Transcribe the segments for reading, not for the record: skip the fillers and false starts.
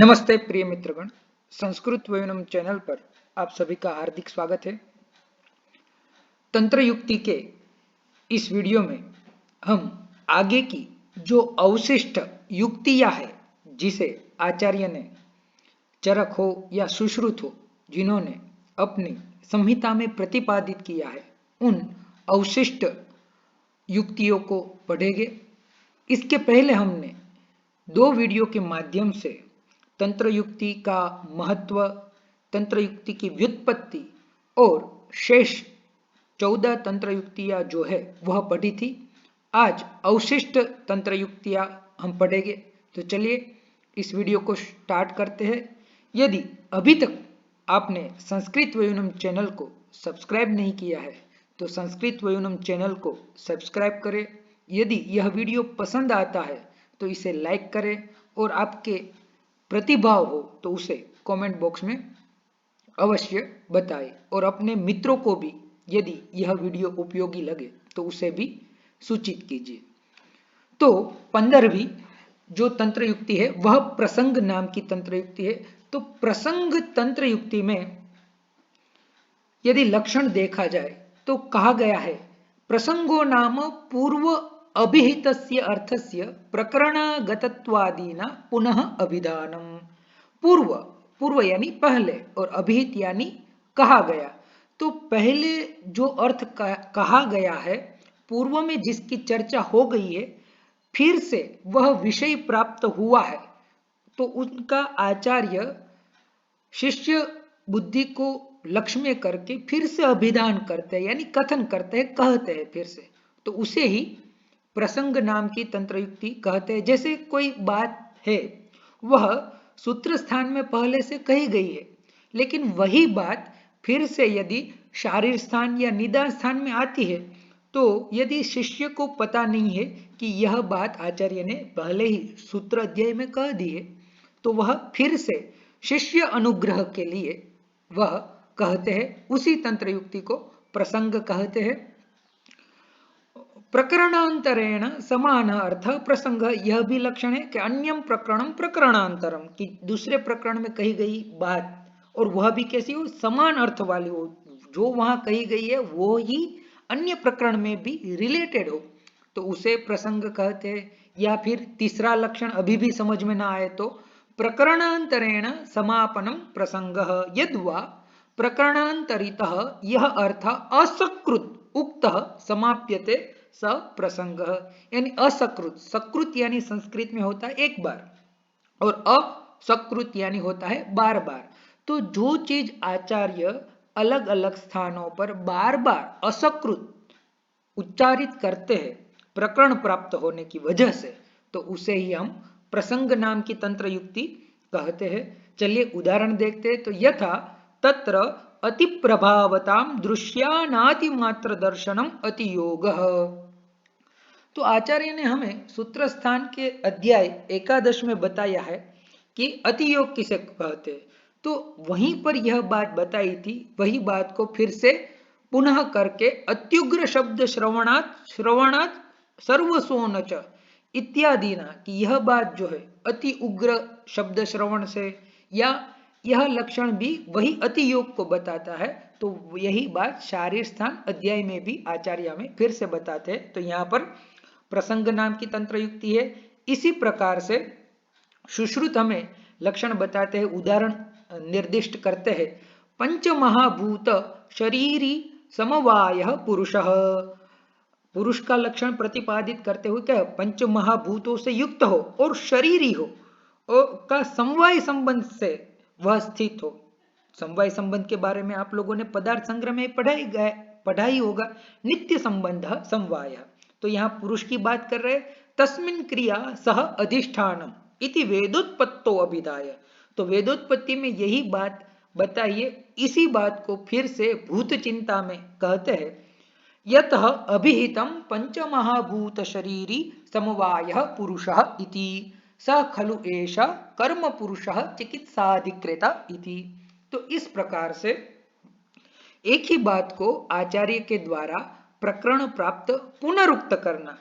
नमस्ते प्रिय मित्रगण, संस्कृत वयनम चैनल पर आप सभी का हार्दिक स्वागत है। तंत्र युक्ति के इस वीडियो में हम आगे की जो अवशिष्ट युक्तियां है, जिसे आचार्य ने चरक हो या सुश्रुत हो, जिन्होंने अपनी संहिता में प्रतिपादित किया है, उन अवशिष्ट युक्तियों को पढ़ेंगे। इसके पहले हमने दो वीडियो के माध्यम से तंत्र युक्ति का महत्व, तंत्र युक्ति की व्युत्पत्ति और शेष 14 तंत्र युक्तियां जो है वह पढ़ी थी। आज अवशिष्ट तंत्र युक्तियां हम पढ़ेंगे। तो चलिए इस वीडियो को स्टार्ट करते हैं। यदि अभी तक आपने संस्कृत वयूनम चैनल को सब्सक्राइब नहीं किया है तो संस्कृत वयूनम चैनल को सब्सक्राइब करें। यदि यह वीडियो पसंद आता है तो इसे लाइक करें और आपके प्रतिभाव हो तो उसे कमेंट बॉक्स में अवश्य बताएं और अपने मित्रों को भी यदि यह वीडियो उपयोगी लगे तो उसे भी सूचित कीजिए। तो 15वीं जो तंत्र युक्ति है वह प्रसंग नाम की तंत्र युक्ति है। तो प्रसंग तंत्र युक्ति में यदि लक्षण देखा जाए तो कहा गया है, प्रसंगो नाम पूर्व अभिहितस्य अर्थस्य प्रकरणागतत्वादीना पुनः अभिधानम। पूर्व, पूर्व यानी पहले, और अभिहित यानी कहा गया। तो पहले जो अर्थ कहा गया है, पूर्व में जिसकी चर्चा हो गई है, फिर से वह विषय प्राप्त हुआ है, तो उनका आचार्य शिष्य बुद्धि को लक्ष्य में करके फिर से अभिधान करते हैं, यानी कथन करते हैं, कहते हैं फिर से। तो उसे ही प्रसंग नाम की तंत्र युक्ति कहते हैं। जैसे कोई बात है, वह सूत्र स्थान में पहले से कही गई है, लेकिन वही बात फिर से यदि शारीर स्थान या निदान स्थान में आती है, तो यदि शिष्य को पता नहीं है कि यह बात आचार्य ने पहले ही सूत्र अध्याय में कह दी है, तो वह फिर से शिष्य अनुग्रह के लिए वह कहते हैं। उसी तंत्र युक्ति को प्रसंग कहते हैं। प्रकरणांतरेण समान अर्थ प्रसंग, यह भी लक्षण है कि अन्यम प्रकरणम प्रकरणांतरम, कि दूसरे प्रकरण में कही गई बात और वह भी कैसी हो, समान अर्थ वाली हो, जो वहां कही गई है वो ही अन्य प्रकरण में भी रिलेटेड हो, तो उसे प्रसंग कहते हैं। या फिर तीसरा लक्षण अभी भी समझ में ना आए तो प्रकरणांतरेण समापनम प्रसंग, यद्वा प्रकरणांतरितः यह अर्थ असकृत उक्त समाप्यते स प्रसंग, यानी असकृत, सकृत यानी संस्कृत में होता है एक बार और असकृत यानी होता है बार बार। तो जो चीज आचार्य अलग अलग स्थानों पर बार बार असकृत उच्चारित करते हैं प्रकरण प्राप्त होने की वजह से, तो उसे ही हम प्रसंग नाम की तंत्र युक्ति कहते हैं। चलिए उदाहरण देखते हैं। तो यथा तत्र अति प्रभावताम दृश्यानाति मात्र दर्शनम अति योग। तो आचार्य ने हमें सूत्र स्थान के अध्याय 11 में बताया है कि अति योग किसे कहते हैं। तो वहीं पर यह बात बताई थी, वही बात को फिर से पुनः करके अत्युग्र शब्द श्रवणात् सर्वसोन च इत्यादि ना, कि यह बात जो है अति उग्र शब्द श्रवण से, या यह लक्षण भी वही अति योग को बताता है। तो यही बात शारीर स्थान अध्याय में भी आचार्य में फिर से बताते हैं। तो यहाँ पर प्रसंग नाम की तंत्र युक्ति है। इसी प्रकार से सुश्रुत हमें लक्षण बताते हैं, उदाहरण निर्दिष्ट करते हैं। पंच महाभूत शरीरी समवाय पुरुषः, पुरुष का लक्षण प्रतिपादित करते हुए क्या, पंच महाभूतों से युक्त हो और शरीरी हो और का समवाय संबंध से वह स्थित हो। समवाय संबंध के बारे में आप लोगों ने पदार्थ संग्रह में पढ़ा ही होगा, नित्य संबंध समवाय। तो यहाँ पुरुष की बात कर रहे, तस्मिन् क्रिया सह अधिष्ठानम इति वेदोत्पत्तो अभिधाय। तो वेदोत्पत्ति में यही बात बताइए, इसी बात को फिर से भूत चिंता में कहते हैं। यतः अभिहितम पंचमहाभूत शरीरी समवायः पुरुषः इति स खलु एष कर्म पुरुषः चिकित्साधिकृत इति। तो इस प्रकार से एक ही बात को आचार्य के द्वारा प्रकरण प्राप्त पुनरुक्त करना,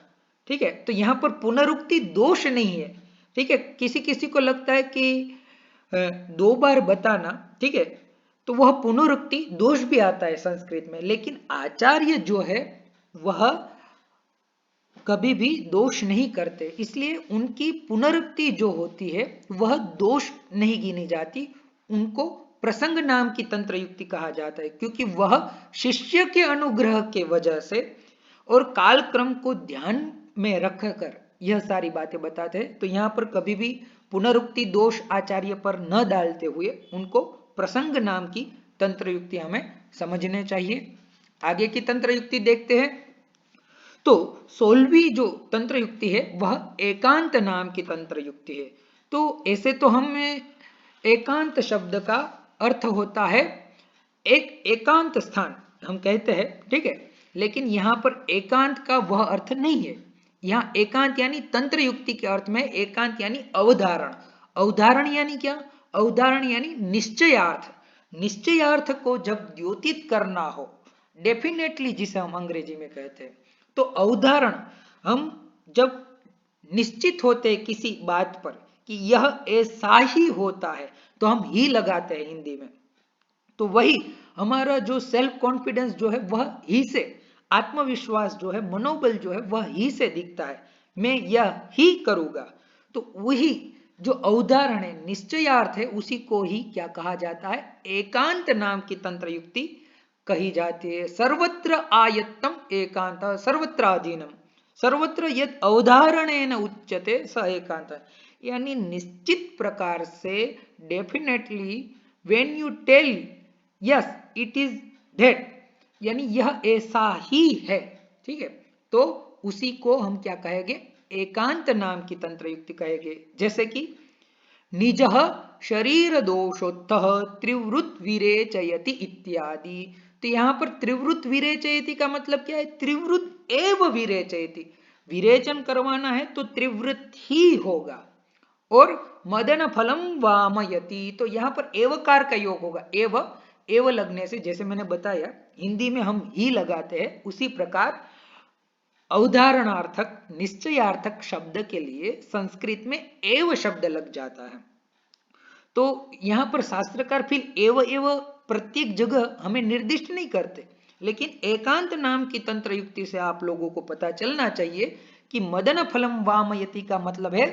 ठीक है। तो यहाँ पर पुनरुक्ति दोष नहीं है, ठीक है। किसी किसी को लगता है कि दो बार बताना, ठीक है, तो वह पुनरुक्ति दोष भी आता है संस्कृत में। लेकिन आचार्य जो है वह कभी भी दोष नहीं करते, इसलिए उनकी पुनरुक्ति जो होती है वह दोष नहीं गिनी जाती। उनको प्रसंग नाम की तंत्र युक्ति कहा जाता है, क्योंकि वह शिष्य के अनुग्रह के वजह से और कालक्रम को ध्यान में रखकर यह सारी बातें बताते हैं। तो यहाँ पर कभी भी पुनरुक्ति दोष आचार्य पर न डालते हुए उनको प्रसंग नाम की तंत्र युक्ति हमें समझने चाहिए। आगे की तंत्र युक्ति देखते हैं। तो 16वीं जो तंत्र युक्ति है वह एकांत नाम की तंत्र युक्ति है। तो ऐसे तो हमें एकांत शब्द का अर्थ होता है एक एकांत स्थान, हम कहते हैं, ठीक है, लेकिन यहाँ पर एकांत का वह अर्थ नहीं है। यहाँ एकांत यानी तंत्र युक्ति के अर्थ में एकांत यानी अवधारण। अवधारण यानी क्या? अवधारण यानी निश्चयार्थ। निश्चयार्थ को जब द्योतित करना हो, डेफिनेटली जिसे हम अंग्रेजी में कहते हैं, तो अवधारण हम जब निश्चित होते किसी बात पर कि यह ऐसा ही होता है तो हम ही लगाते हैं हिंदी में। तो वही हमारा जो सेल्फ कॉन्फिडेंस जो है वह ही से, आत्मविश्वास जो है, मनोबल जो है वह ही से दिखता है, मैं यह ही करूंगा। तो वही जो अवधारण है, निश्चयार्थ है, उसी को ही क्या कहा जाता है? एकांत नाम की तंत्र युक्ति कही जाती है। सर्वत्र आयत्तम एकांत सर्वत्राधीनम, सर्वत्र यद अवधारणेन उच्यते स एकांत, यानी निश्चित प्रकार से definitely when you tell yes it is that, यानी यह ऐसा ही है, ठीक है, तो उसी को हम क्या कहेंगे? एकांत नाम की तंत्र युक्ति कहेंगे। जैसे कि निजः शरीर दोषोत्तः त्रिवृत विरेचयति इत्यादि। तो यहां पर त्रिवृत विरेचयति का मतलब क्या है? त्रिवृत एव विरेचयति, विरेचन करवाना है तो त्रिवृत ही होगा। और मदन फलम वामयति, तो यहां पर एवकार का योग होगा। एव लगने से, जैसे मैंने बताया हिंदी में हम ही लगाते हैं, उसी प्रकार अवधारणार्थक निश्चयार्थक शब्द के लिए संस्कृत में एव शब्द लग जाता है। तो यहां पर शास्त्रकार फिर एव प्रत्येक जगह हमें निर्दिष्ट नहीं करते, लेकिन एकांत नाम की तंत्र युक्ति से आप लोगों को पता चलना चाहिए कि मदन फलम वामयति का मतलब है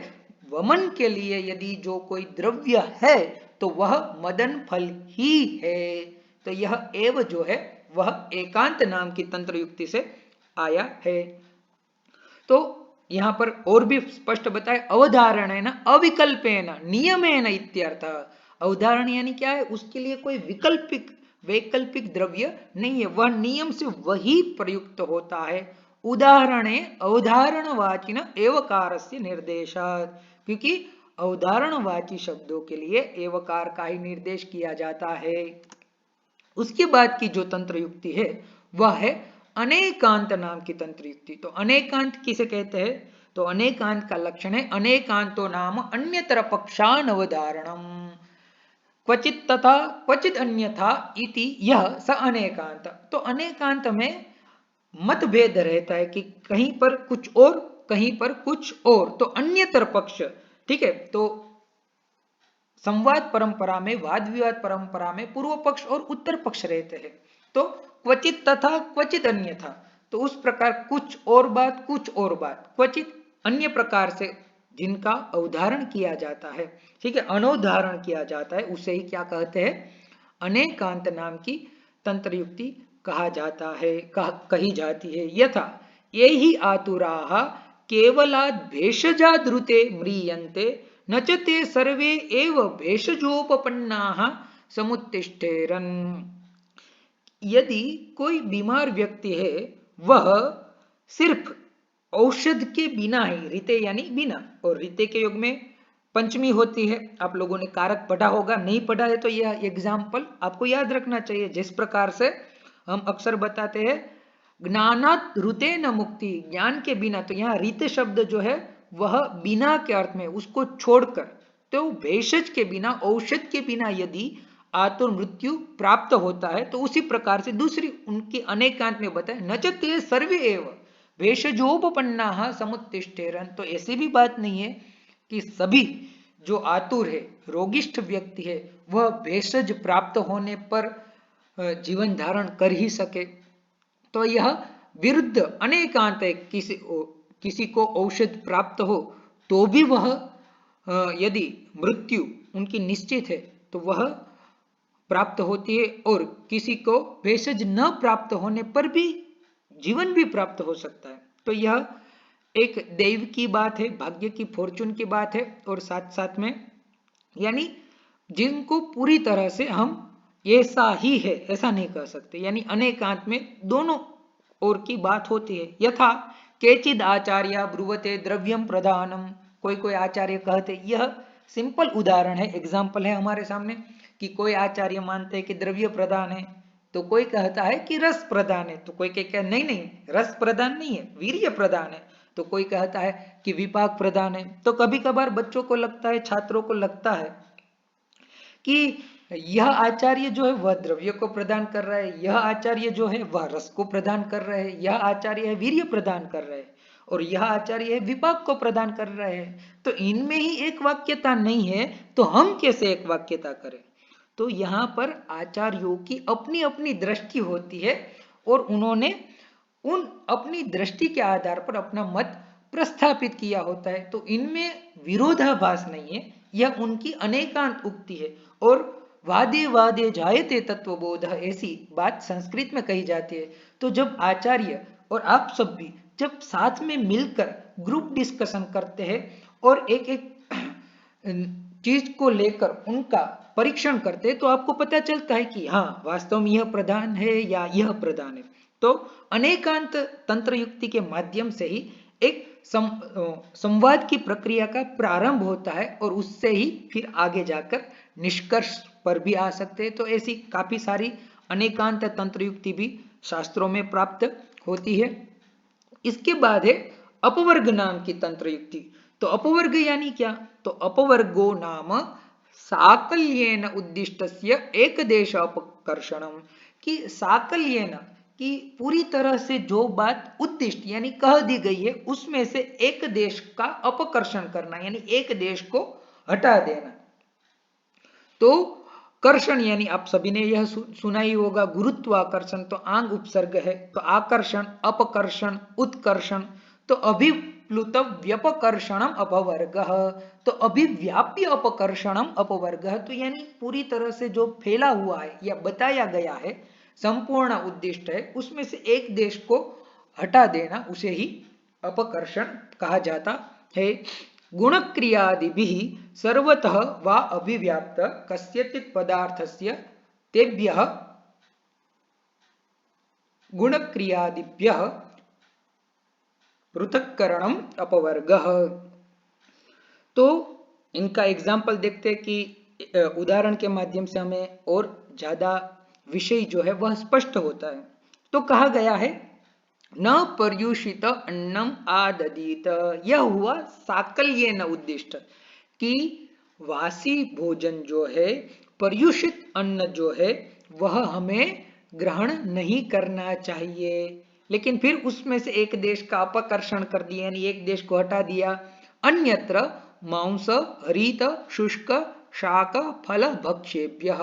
वमन के लिए यदि जो कोई द्रव्य है तो वह मदन फल ही है। तो यह एव जो है वह एकांत नाम की तंत्र युक्ति से आया है। तो यहां पर और भी स्पष्ट बताए, अवधारणेन अविकल्पेन नियमेन इत्यर्थ। अवधारण यानी क्या है? उसके लिए कोई वैकल्पिक द्रव्य नहीं है, वह नियम से वही प्रयुक्त होता है। उदाहरणे अवधारणवाचिन एवकारस्य निर्देशात्, क्योंकि अवधारणवाची शब्दों के लिए एवकार का ही निर्देश किया जाता है। उसके बाद की जो तंत्र युक्ति है वह है अनेकांत नाम की तंत्र युक्ति। तो अनेकांत किसे कहते हैं? तो अनेकांत का लक्षण है अनेकांतो नाम अन्यतर पक्षान अवधारणम क्वचित तथा क्वचित अन्यथा इति यह स अनेकांत। तो अनेकांत में मतभेद रहता है कि कहीं पर कुछ और, कहीं पर कुछ और। तो अन्यतर पक्ष, ठीक है, तो संवाद परंपरा में, वाद विवाद परंपरा में पूर्व पक्ष और उत्तर पक्ष रहते हैं। तो क्वचित तथा क्वचित अन्यथा, तो उस प्रकार कुछ और बात, कुछ और बात, क्वचित अन्य प्रकार से जिनका अवधारण किया जाता है, ठीक है, अनवधारण किया जाता है, उसे ही क्या कहते हैं? अनेकांत नाम की तंत्र युक्ति कहा जाता है, कही जाती है। यथा ये ही आतुराः केवलाद् भेषजाद्रुते म्रियन्ते न च ते सर्वे एव भेषजोपपन्नाः समुत्तिष्ठेरन्। यदि कोई बीमार व्यक्ति है, वह सिर्फ औषध के बिना ही, रिते यानी बिना, और रिते के युग में पंचमी होती है, आप लोगों ने कारक पढ़ा होगा, नहीं पढ़ा है तो यह एग्जाम्पल आपको याद रखना चाहिए। जिस प्रकार से हम अक्सर बताते हैं ज्ञानात रुते न मुक्ति, ज्ञान के बिना, तो यहाँ रित शब्द जो है वह बिना के अर्थ में, उसको छोड़कर, तो भेषज के बिना, औषध के बिना यदि आतुर मृत्यु प्राप्त होता है, तो उसी प्रकार से दूसरी उनकी अनेकांत में बताए न च ते सर्वे एव भेषजोपपन्नाः समुत्तिष्ठेरन्। तो ऐसी भी बात नहीं है कि सभी जो आतुर है रोगिष्ठ व्यक्ति है वह भेषज प्राप्त होने पर जीवन धारण कर ही सके, तो यह विरुद्ध अनेकांत है। किसी को औषध प्राप्त हो तो भी वह यदि मृत्यु उनकी निश्चित है तो वह प्राप्त होती है, और किसी को भेषज न प्राप्त होने पर भी जीवन भी प्राप्त हो सकता है। तो यह एक दैव की बात है, भाग्य की, फॉर्चून की बात है। और साथ साथ में यानी जिनको पूरी तरह से हम ऐसा ही है ऐसा नहीं कह सकते, यानी अनेकांत में दोनों ओर की बात होती है। यथा केचिद आचार्य ब्रुवते द्रव्यम प्रधानम, कोई कोई आचार्य कहते, यह सिंपल उदाहरण है, एग्जाम्पल है हमारे सामने, कि कोई आचार्य मानते हैं कि द्रव्य प्रधान है, तो कोई कहता है कि रस प्रधान है, तो कोई कहता है नहीं नहीं रस प्रधान नहीं है, वीर्य प्रधान है, तो कोई कहता है कि विपाक प्रधान है। तो कभी कभार बच्चों को लगता है, छात्रों को लगता है कि यह आचार्य जो है वह द्रव्य को प्रदान कर रहा है, यह आचार्य जो है वह रस को प्रदान कर रहा है, यह आचार्य है वीर्य प्रदान कर रहा है, और यह आचार्य है विपाक को प्रदान कर रहा है। तो इनमें ही एक वाक्यता नहीं है, तो हम कैसे एक वाक्यता करें? तो यहाँ पर आचार्यों की अपनी अपनी दृष्टि होती है, और उन्होंने उन अपनी दृष्टि के आधार पर अपना मत प्रस्थापित किया होता है। तो इनमें विरोधाभास नहीं है, यह उनकी अनेकांत उक्ति है। और वादे वादे जायते तत्वबोध, ऐसी बात संस्कृत में कही जाती है। तो जब आचार्य और आप सब भी जब साथ में मिलकर ग्रुप डिस्कशन करते हैं और एक एक चीज को लेकर उनका परीक्षण करते हैं, तो आपको पता चलता है कि हाँ वास्तव में यह प्रधान है या यह प्रधान है। तो अनेकांत तंत्र युक्ति के माध्यम से ही एक संवाद की प्रक्रिया का प्रारंभ होता है, और उससे ही फिर आगे जाकर निष्कर्ष पर भी आ सकते हैं। तो ऐसी काफी सारी अनेकांत तंत्र युक्ति भी शास्त्रों में प्राप्त होती है। इसके बाद है अपवर्ग नाम की तंत्र युक्ति। तो अपवर्ग यानी क्या? तो अपवर्गो नाम साकल्येन उद्दिष्टस्य एकदेश अपकर्षणम, कि साकल्येन कि पूरी तरह से जो बात उद्दिष्ट यानी कह दी गई है उसमें से एक देश का अपकर्षण करना, यानी एक देश को हटा देना। तो कर्षण यानी आप सभी ने यह सुना ही होगा, गुरुत्वाकर्षण, तो आंग उपसर्ग है। तो आकर्षण, अपकर्षण, उत्कर्षण, तो अभिप्लुत व्यपकर्षणम अपवर्ग, तो अभिव्याप्य अपकर्षणम अपवर्ग, तो यानी पूरी तरह से जो फैला हुआ है या बताया गया है संपूर्ण उद्दिष्ट है, उसमें से एक देश को हटा देना उसे ही अपकर्षण कहा जाता है। गुणक्रियादिभिः सर्वतः वा अभिव्याप्त कस्यचित् पदार्थस्य तेभ्यः गुणक्रियादिभ्यः पृथक्करणम अपवर्गः। तो इनका एग्जाम्पल देखते हैं कि उदाहरण के माध्यम से हमें और ज्यादा विषय जो है वह स्पष्ट होता है। तो कहा गया है न पर्युषित अन्नम आददीत, यह हुआ साकल्य न उद्दिष्ट, कि वासी भोजन जो है, पर्युषित अन्न जो है वह हमें ग्रहण नहीं करना चाहिए, लेकिन फिर उसमें से एक देश का अपकर्षण कर दिया, यानी एक देश को हटा दिया। अन्यत्र मांस हरित शुष्क शाक फल भक्ष्येभ्यः,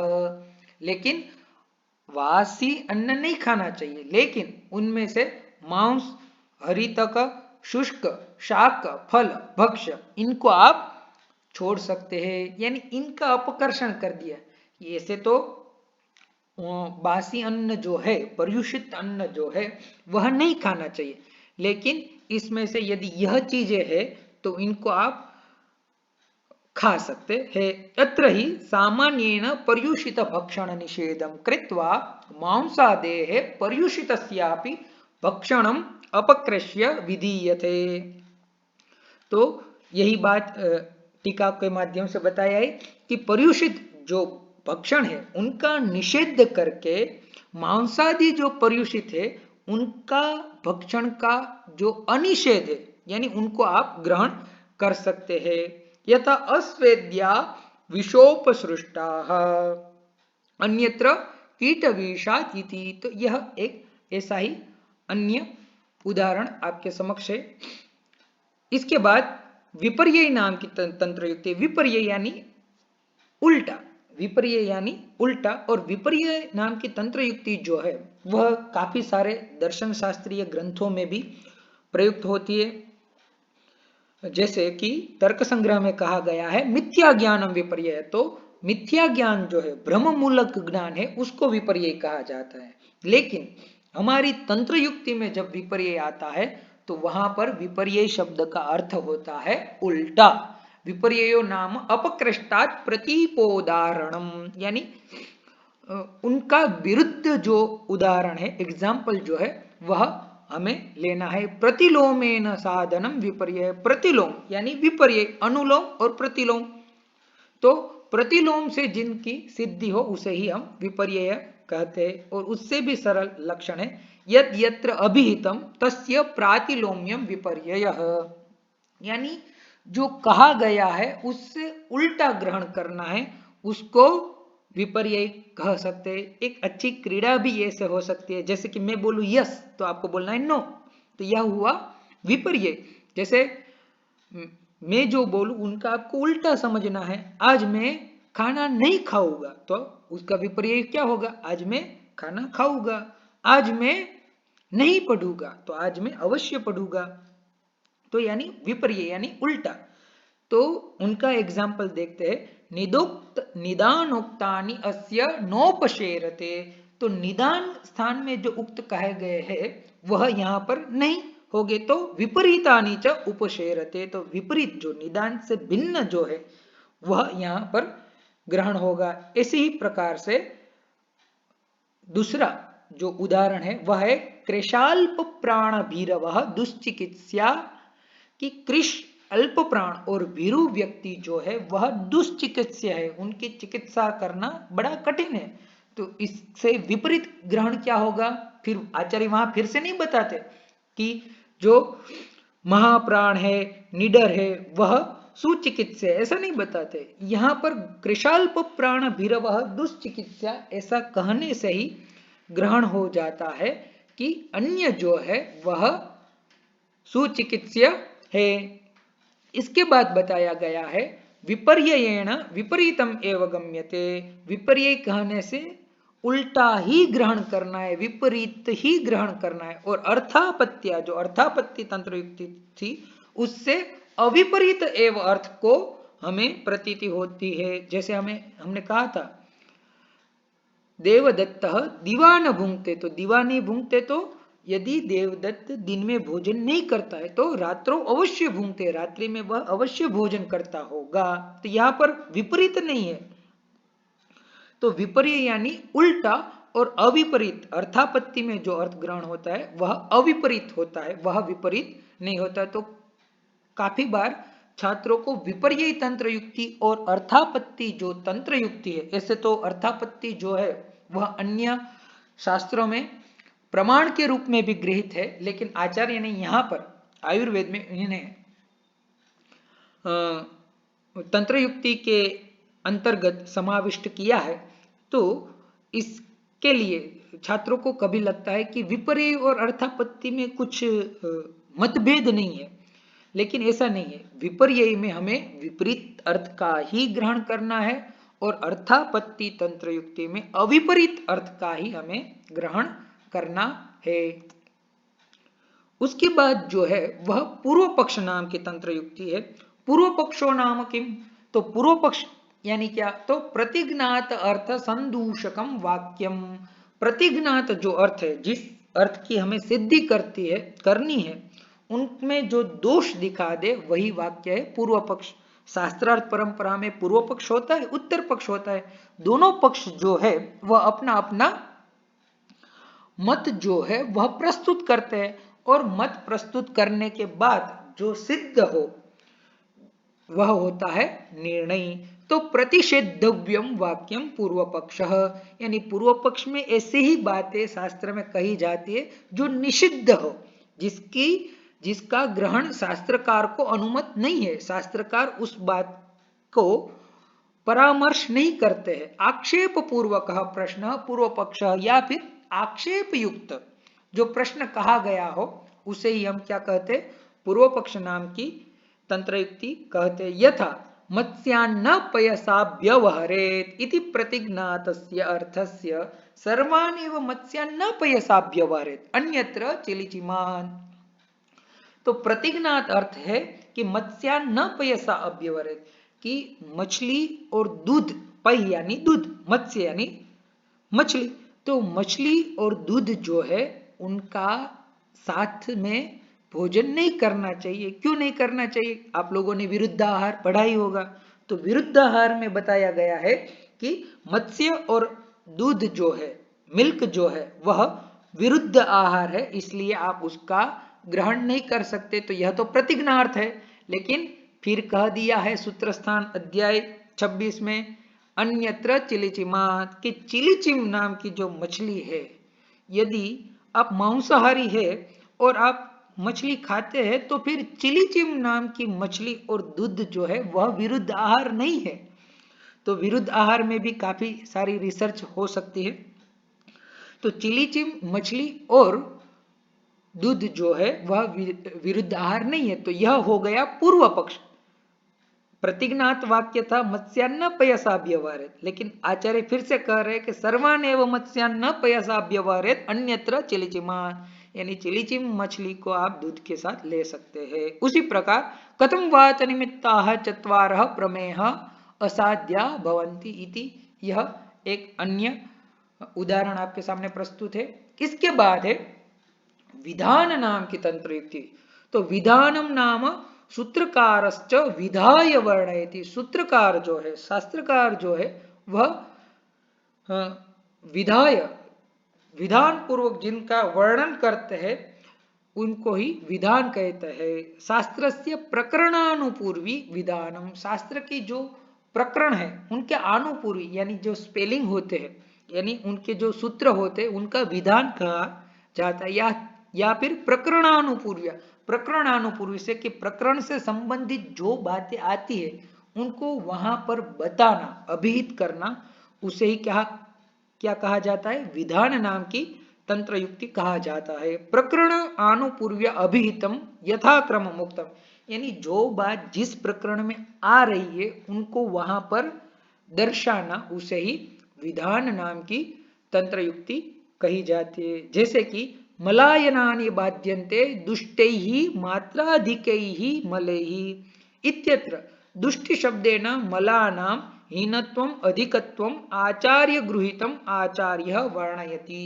लेकिन वासी अन्न नहीं खाना चाहिए, लेकिन उनमें से मांस, हरितक, शुष्क, शाक, फल, भक्ष्य, इनको आप छोड़ सकते हैं, यानी इनका अपकर्षण कर दिया। ऐसे तो बासी अन्न जो है, पर्युषित अन्न जो है वह नहीं खाना चाहिए, लेकिन इसमें से यदि यह चीजें है तो इनको आप खा सकते हैं। अत्र ही सामान्येन पर्युषित भक्षण निषेधम कृत्वा मांसादेः पर्युषितस्यापि भक्षणम अपकृष्य विधीयते। तो यही बात टीका के माध्यम से बताया है कि पर्युषित जो भक्षण है उनका निषेध करके मांसादि जो पर्युषित है उनका भक्षण का जो अनिषेध है, यानी उनको आप ग्रहण कर सकते हैं। यथा अस्वेद्या विषोपसृष्टा अन्यत्र कीटविषात् इति, तो यह एक ऐसा ही अन्य उदाहरण आपके समक्ष है। इसके बाद विपर्यय नाम की तंत्र युक्ति। विपर्यय यानी उल्टा, विपर्य यानी उल्टा। और विपर्य नाम की तंत्र युक्ति जो है वह काफी सारे दर्शन शास्त्रीय ग्रंथों में भी प्रयुक्त होती है। जैसे कि तर्क संग्रह में कहा गया है मिथ्या ज्ञानम विपर्य, तो मिथ्या ज्ञान जो है भ्रम मूलक ज्ञान है उसको विपर्य कहा जाता है। लेकिन हमारी तंत्र युक्ति में जब विपर्य आता है तो वहां पर विपर्य शब्द का अर्थ होता है उल्टा। विपर्यो नाम अपकृष्टात् प्रतीपोदाहरणम, यानी उनका विरुद्ध जो उदाहरण है, एग्जाम्पल जो है वह हमें लेना है। प्रतिलोमेन साधनम विपर्य, प्रतिलोम यानी विपर्य, अनुलोम और प्रतिलोम। तो प्रतिलोम से जिनकी सिद्धि हो उसे ही हम विपर्य कहते हैं। और उससे भी सरल लक्षण है यद यत्र अभिहितम तस्य प्रातिलोम्यम विपर्ययः, यानी जो कहा गया है उससे उल्टा ग्रहण करना है उसको विपर्य कह सकते हैं। एक अच्छी क्रीड़ा भी ऐसे हो सकती है, जैसे कि मैं बोलूं यस तो आपको बोलना है नो, तो यह हुआ विपर्य। जैसे मैं जो बोलूं उनका आपको उल्टा समझना है। आज मैं खाना नहीं खाऊंगा तो उसका विपर्य क्या होगा, आज मैं खाना खाऊंगा। आज मैं नहीं पढ़ूंगा तो आज मैं अवश्य पढ़ूंगा। तो यानी विपर्य यानी उल्टा। तो उनका एग्जाम्पल देखते हैं, निदोक्त निदानोक्तानि अस्य नोपशेरते। तो निदान स्थान में जो उक्त कहे गए हैं वह यहाँ पर नहीं होगे, तो विपरीतानि च उपशेरते, तो विपरीत जो निदान से भिन्न जो है वह यहाँ पर ग्रहण होगा। इसी प्रकार से दूसरा जो उदाहरण है वह है कृशाल्प प्राण भीरवः दुश्चिकित्सा, कि कृष अल्प प्राण और भीरु व्यक्ति जो है वह दुष्चिकित्सा है, उनकी चिकित्सा करना बड़ा कठिन है। तो इससे विपरीत ग्रहण क्या होगा, फिर आचार्य वहां फिर से नहीं बताते कि जो महाप्राण है निडर है वह सुचिकित्सा, ऐसा नहीं बताते। यहाँ पर कृशाल्प प्राण भीरवः दुष्चिकित्सा ऐसा कहने से ही ग्रहण हो जाता है कि अन्य जो है वह सुचिकित्सा है। इसके बाद बताया गया है विपर्ययेण विपरीतम एव गम्यते, विपर्य कहने से उल्टा ही ग्रहण करना है, विपरीत ही ग्रहण करना है। और अर्थापत्या जो अर्थापत्ति तंत्र युक्ति थी उससे अविपरीत एव अर्थ को हमें प्रतीति होती है। जैसे हमने कहा था देवदत्त दिवा न भूंगते, तो दिवा नहीं भूंगते, तो यदि देवदत्त दिन में भोजन नहीं करता है तो रात्रों अवश्य भूंगते, रात्रि में वह अवश्य भोजन करता होगा। तो यहां पर विपरीत नहीं है। तो विपर्य यानी उल्टा और अविपरीत, अर्थापत्ति में जो अर्थ ग्रहण होता है वह अविपरीत होता है, वह विपरीत नहीं होता। तो काफी बार छात्रों को विपर्य तंत्र युक्ति और अर्थापत्ति जो तंत्र युक्ति है, ऐसे तो अर्थापत्ति जो है वह अन्य शास्त्रों में प्रमाण के रूप में भी गृहीत है, लेकिन आचार्य ने यहाँ पर आयुर्वेद में इन्हें तंत्र युक्ति के अंतर्गत समाविष्ट किया है। तो इसके लिए छात्रों को कभी लगता है कि विपर्य और अर्थापत्ति में कुछ मतभेद नहीं है, लेकिन ऐसा नहीं है। विपर्य में हमें विपरीत अर्थ का ही ग्रहण करना है और अर्थापत्ति तंत्र युक्ति में अविपरीत अर्थ का ही हमें ग्रहण करना है। उसके बाद जो है वह पूर्व पक्ष नाम की तंत्र युक्ति है। पूर्व पक्षो नाम किम, तो पूर्व पक्ष यानी क्या, तो प्रतिज्ञात अर्थ संदूषकम वाक्यम। प्रतिज्ञात जो अर्थ है, जिस अर्थ की हमें सिद्धि करनी है उनमें जो दोष दिखा दे वही वाक्य है पूर्व पक्ष। शास्त्रार्थ परंपरा में पूर्व पक्ष होता है, उत्तर पक्ष होता है। दोनों पक्ष जो है वह अपना अपना मत जो है वह प्रस्तुत करते हैं और मत प्रस्तुत करने के बाद जो सिद्ध हो वह होता है निर्णय। तो प्रतिषेधव्यम वाक्यम पूर्व पक्ष, यानी पूर्व पक्ष में ऐसे ही बातें शास्त्र में कही जाती है जो निषिद्ध हो, जिसका ग्रहण शास्त्रकार को अनुमत नहीं है, शास्त्रकार उस बात को परामर्श नहीं करते हैं। आक्षेप पूर्वक प्रश्न पूर्व पक्ष, या फिर आक्षेप युक्त जो प्रश्न कहा गया हो उसे ही हम क्या कहते हैं, पूर्व पक्ष नाम की तंत्र युक्ति कहते हैं। यथा मत्स्यान्न पयसा व्यवहरेत् इति प्रतिज्ञातस्य अर्थस्य सर्वानेव मत्स्यान्न पयसा व्यवहरेत् अन्यत्र चिलिचिमान्। तो प्रतिज्ञात अर्थ है कि मत्स्यान्न पयसा अव्यवहरेत्, कि मछली और दूध, पय यानी दूध, मत्स्य यानी मछली, तो मछली और दूध जो है उनका साथ में भोजन नहीं करना चाहिए। क्यों नहीं करना चाहिए? आप लोगों ने विरुद्ध आहार पढ़ा ही होगा। तो विरुद्ध आहार में बताया गया है कि मत्स्य और दूध जो है, मिल्क जो है, वह विरुद्ध आहार है, इसलिए आप उसका ग्रहण नहीं कर सकते। तो यह तो प्रतिज्ञार्थ है, लेकिन फिर कह दिया है सूत्रस्थान अध्याय 26 में अन्यत्र चिलिचिमा, कि चिलिचिम नाम की जो मछली है, यदि आप मांसाहारी है और आप मछली खाते हैं तो फिर चिलिचिम नाम की मछली और दूध जो है वह विरुद्ध आहार नहीं है। तो विरुद्ध आहार में भी काफी सारी रिसर्च हो सकती है। तो चिलिचिम मछली और दूध जो है वह विरुद्ध आहार नहीं है। तो यह हो गया पूर्व पक्ष। प्रतिज्ञात वाक्य था मत्स्यान्न पयसा व्यवहरेत, लेकिन आचार्य फिर से कह रहे हैं कि सर्वान एवं मत्स्यान्न पयसा व्यवहरेत अन्यत्र चिलिचिमा, यानी चिलिचिम मछली को आप दूध के साथ ले सकते हैं। उसी प्रकार कथम वाच निमित्ताः चत्वारः प्रमेयः असाध्या भवन्ति इति, यह एक अन्य उदाहरण आपके सामने प्रस्तुत है। इसके बाद है विधान नाम की तंत्र युक्ति। तो विधानम नाम सूत्रकारश्च विधाय वर्णयति, सूत्रकार जो है, शास्त्रकार जो है, वह विधाय, विधान पूर्वक जिनका वर्णन करते हैं उनको ही विधान कहते हैं। शास्त्रस्य प्रकरणानुपूर्वी विधानम, शास्त्र की जो प्रकरण है उनके अनुपूर्वी यानी जो स्पेलिंग होते हैं, यानी उनके जो सूत्र होते हैं उनका विधान कहा जाता है। या फिर प्रकरणानुपूर्व, प्रकरणानुपूर्वी से कि प्रकरण से संबंधित जो बातें आती है उनको वहां पर बताना, अभिहित करना, उसे ही क्या क्या कहा जाता है? विधान नाम की तंत्र युक्ति कहा जाता है। प्रकरण आनुपूर्व्य अभिहितम यथाक्रम मुक्तम, यानी जो बात जिस प्रकरण में आ रही है उनको वहां पर दर्शाना, उसे ही विधान नाम की तंत्र युक्ति कही जाती है। जैसे कि मलायनानि बाध्यन्ते दुष्टैः मात्राधिकैः मलैः इत्यत्र दुष्टि शब्देन मलानां हीनत्वम अधिकत्वम आचार्य गृहीतम आचार्य वर्णयति।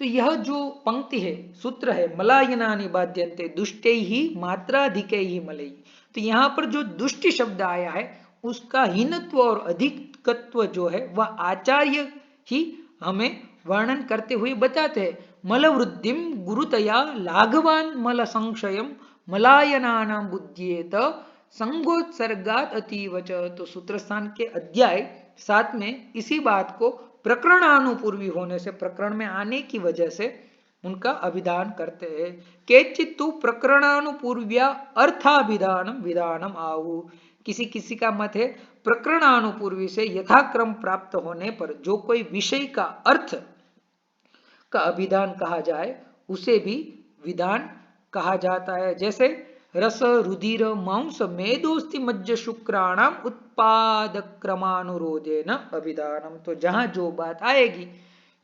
तो यह जो पंक्ति है, सूत्र है, मलायनानि बाध्यन्ते दुष्टैः मात्राधिकैः मलैः, तो यहाँ पर जो दुष्टि शब्द आया है उसका हीनत्व और अधिकत्व जो है वह आचार्य ही हमें वर्णन करते हुए बताते हैं। मल वृद्धिम गुरुतया लाघवान मल संशयम मलायनानां बुद्ध्येत संगोत्सर्गात अतीवच। तो सूत्रस्थान के अध्याय 7 में इसी बात को प्रकरणानुपूर्वी होने से, प्रकरण में आने की वजह से उनका अभिधान करते हैं। केचित् तु प्रकरणानुपूर्व्या अर्थाभिधानम विधानम आहु, किसी किसी का मत है प्रकरणानुपूर्वी से यथाक्रम प्राप्त होने पर जो कोई विषय का अर्थ का अभिधान कहा जाए उसे भी विधान कहा जाता है। जैसे रस रुधिर मांस मेदोस्ति मज्ज शुक्राणाम उत्पाद क्रमानुरोधेन अभिधानम, तो जहां जो बात आएगी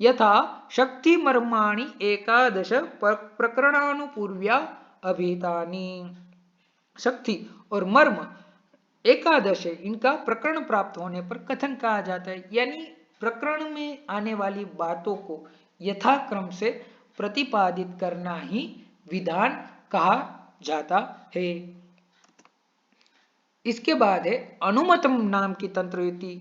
यथा शक्ति मर्माणि एकादश प्रकरणानुपूर्व्या अभिधानी, शक्ति और मर्म एकादश है, इनका प्रकरण प्राप्त होने पर कथन कहा जाता है। यानी प्रकरण में आने वाली बातों को यथाक्रम से प्रतिपादित करना ही विधान कहा जाता है। इसके बाद है अनुमतम नाम की तंत्र युक्ति।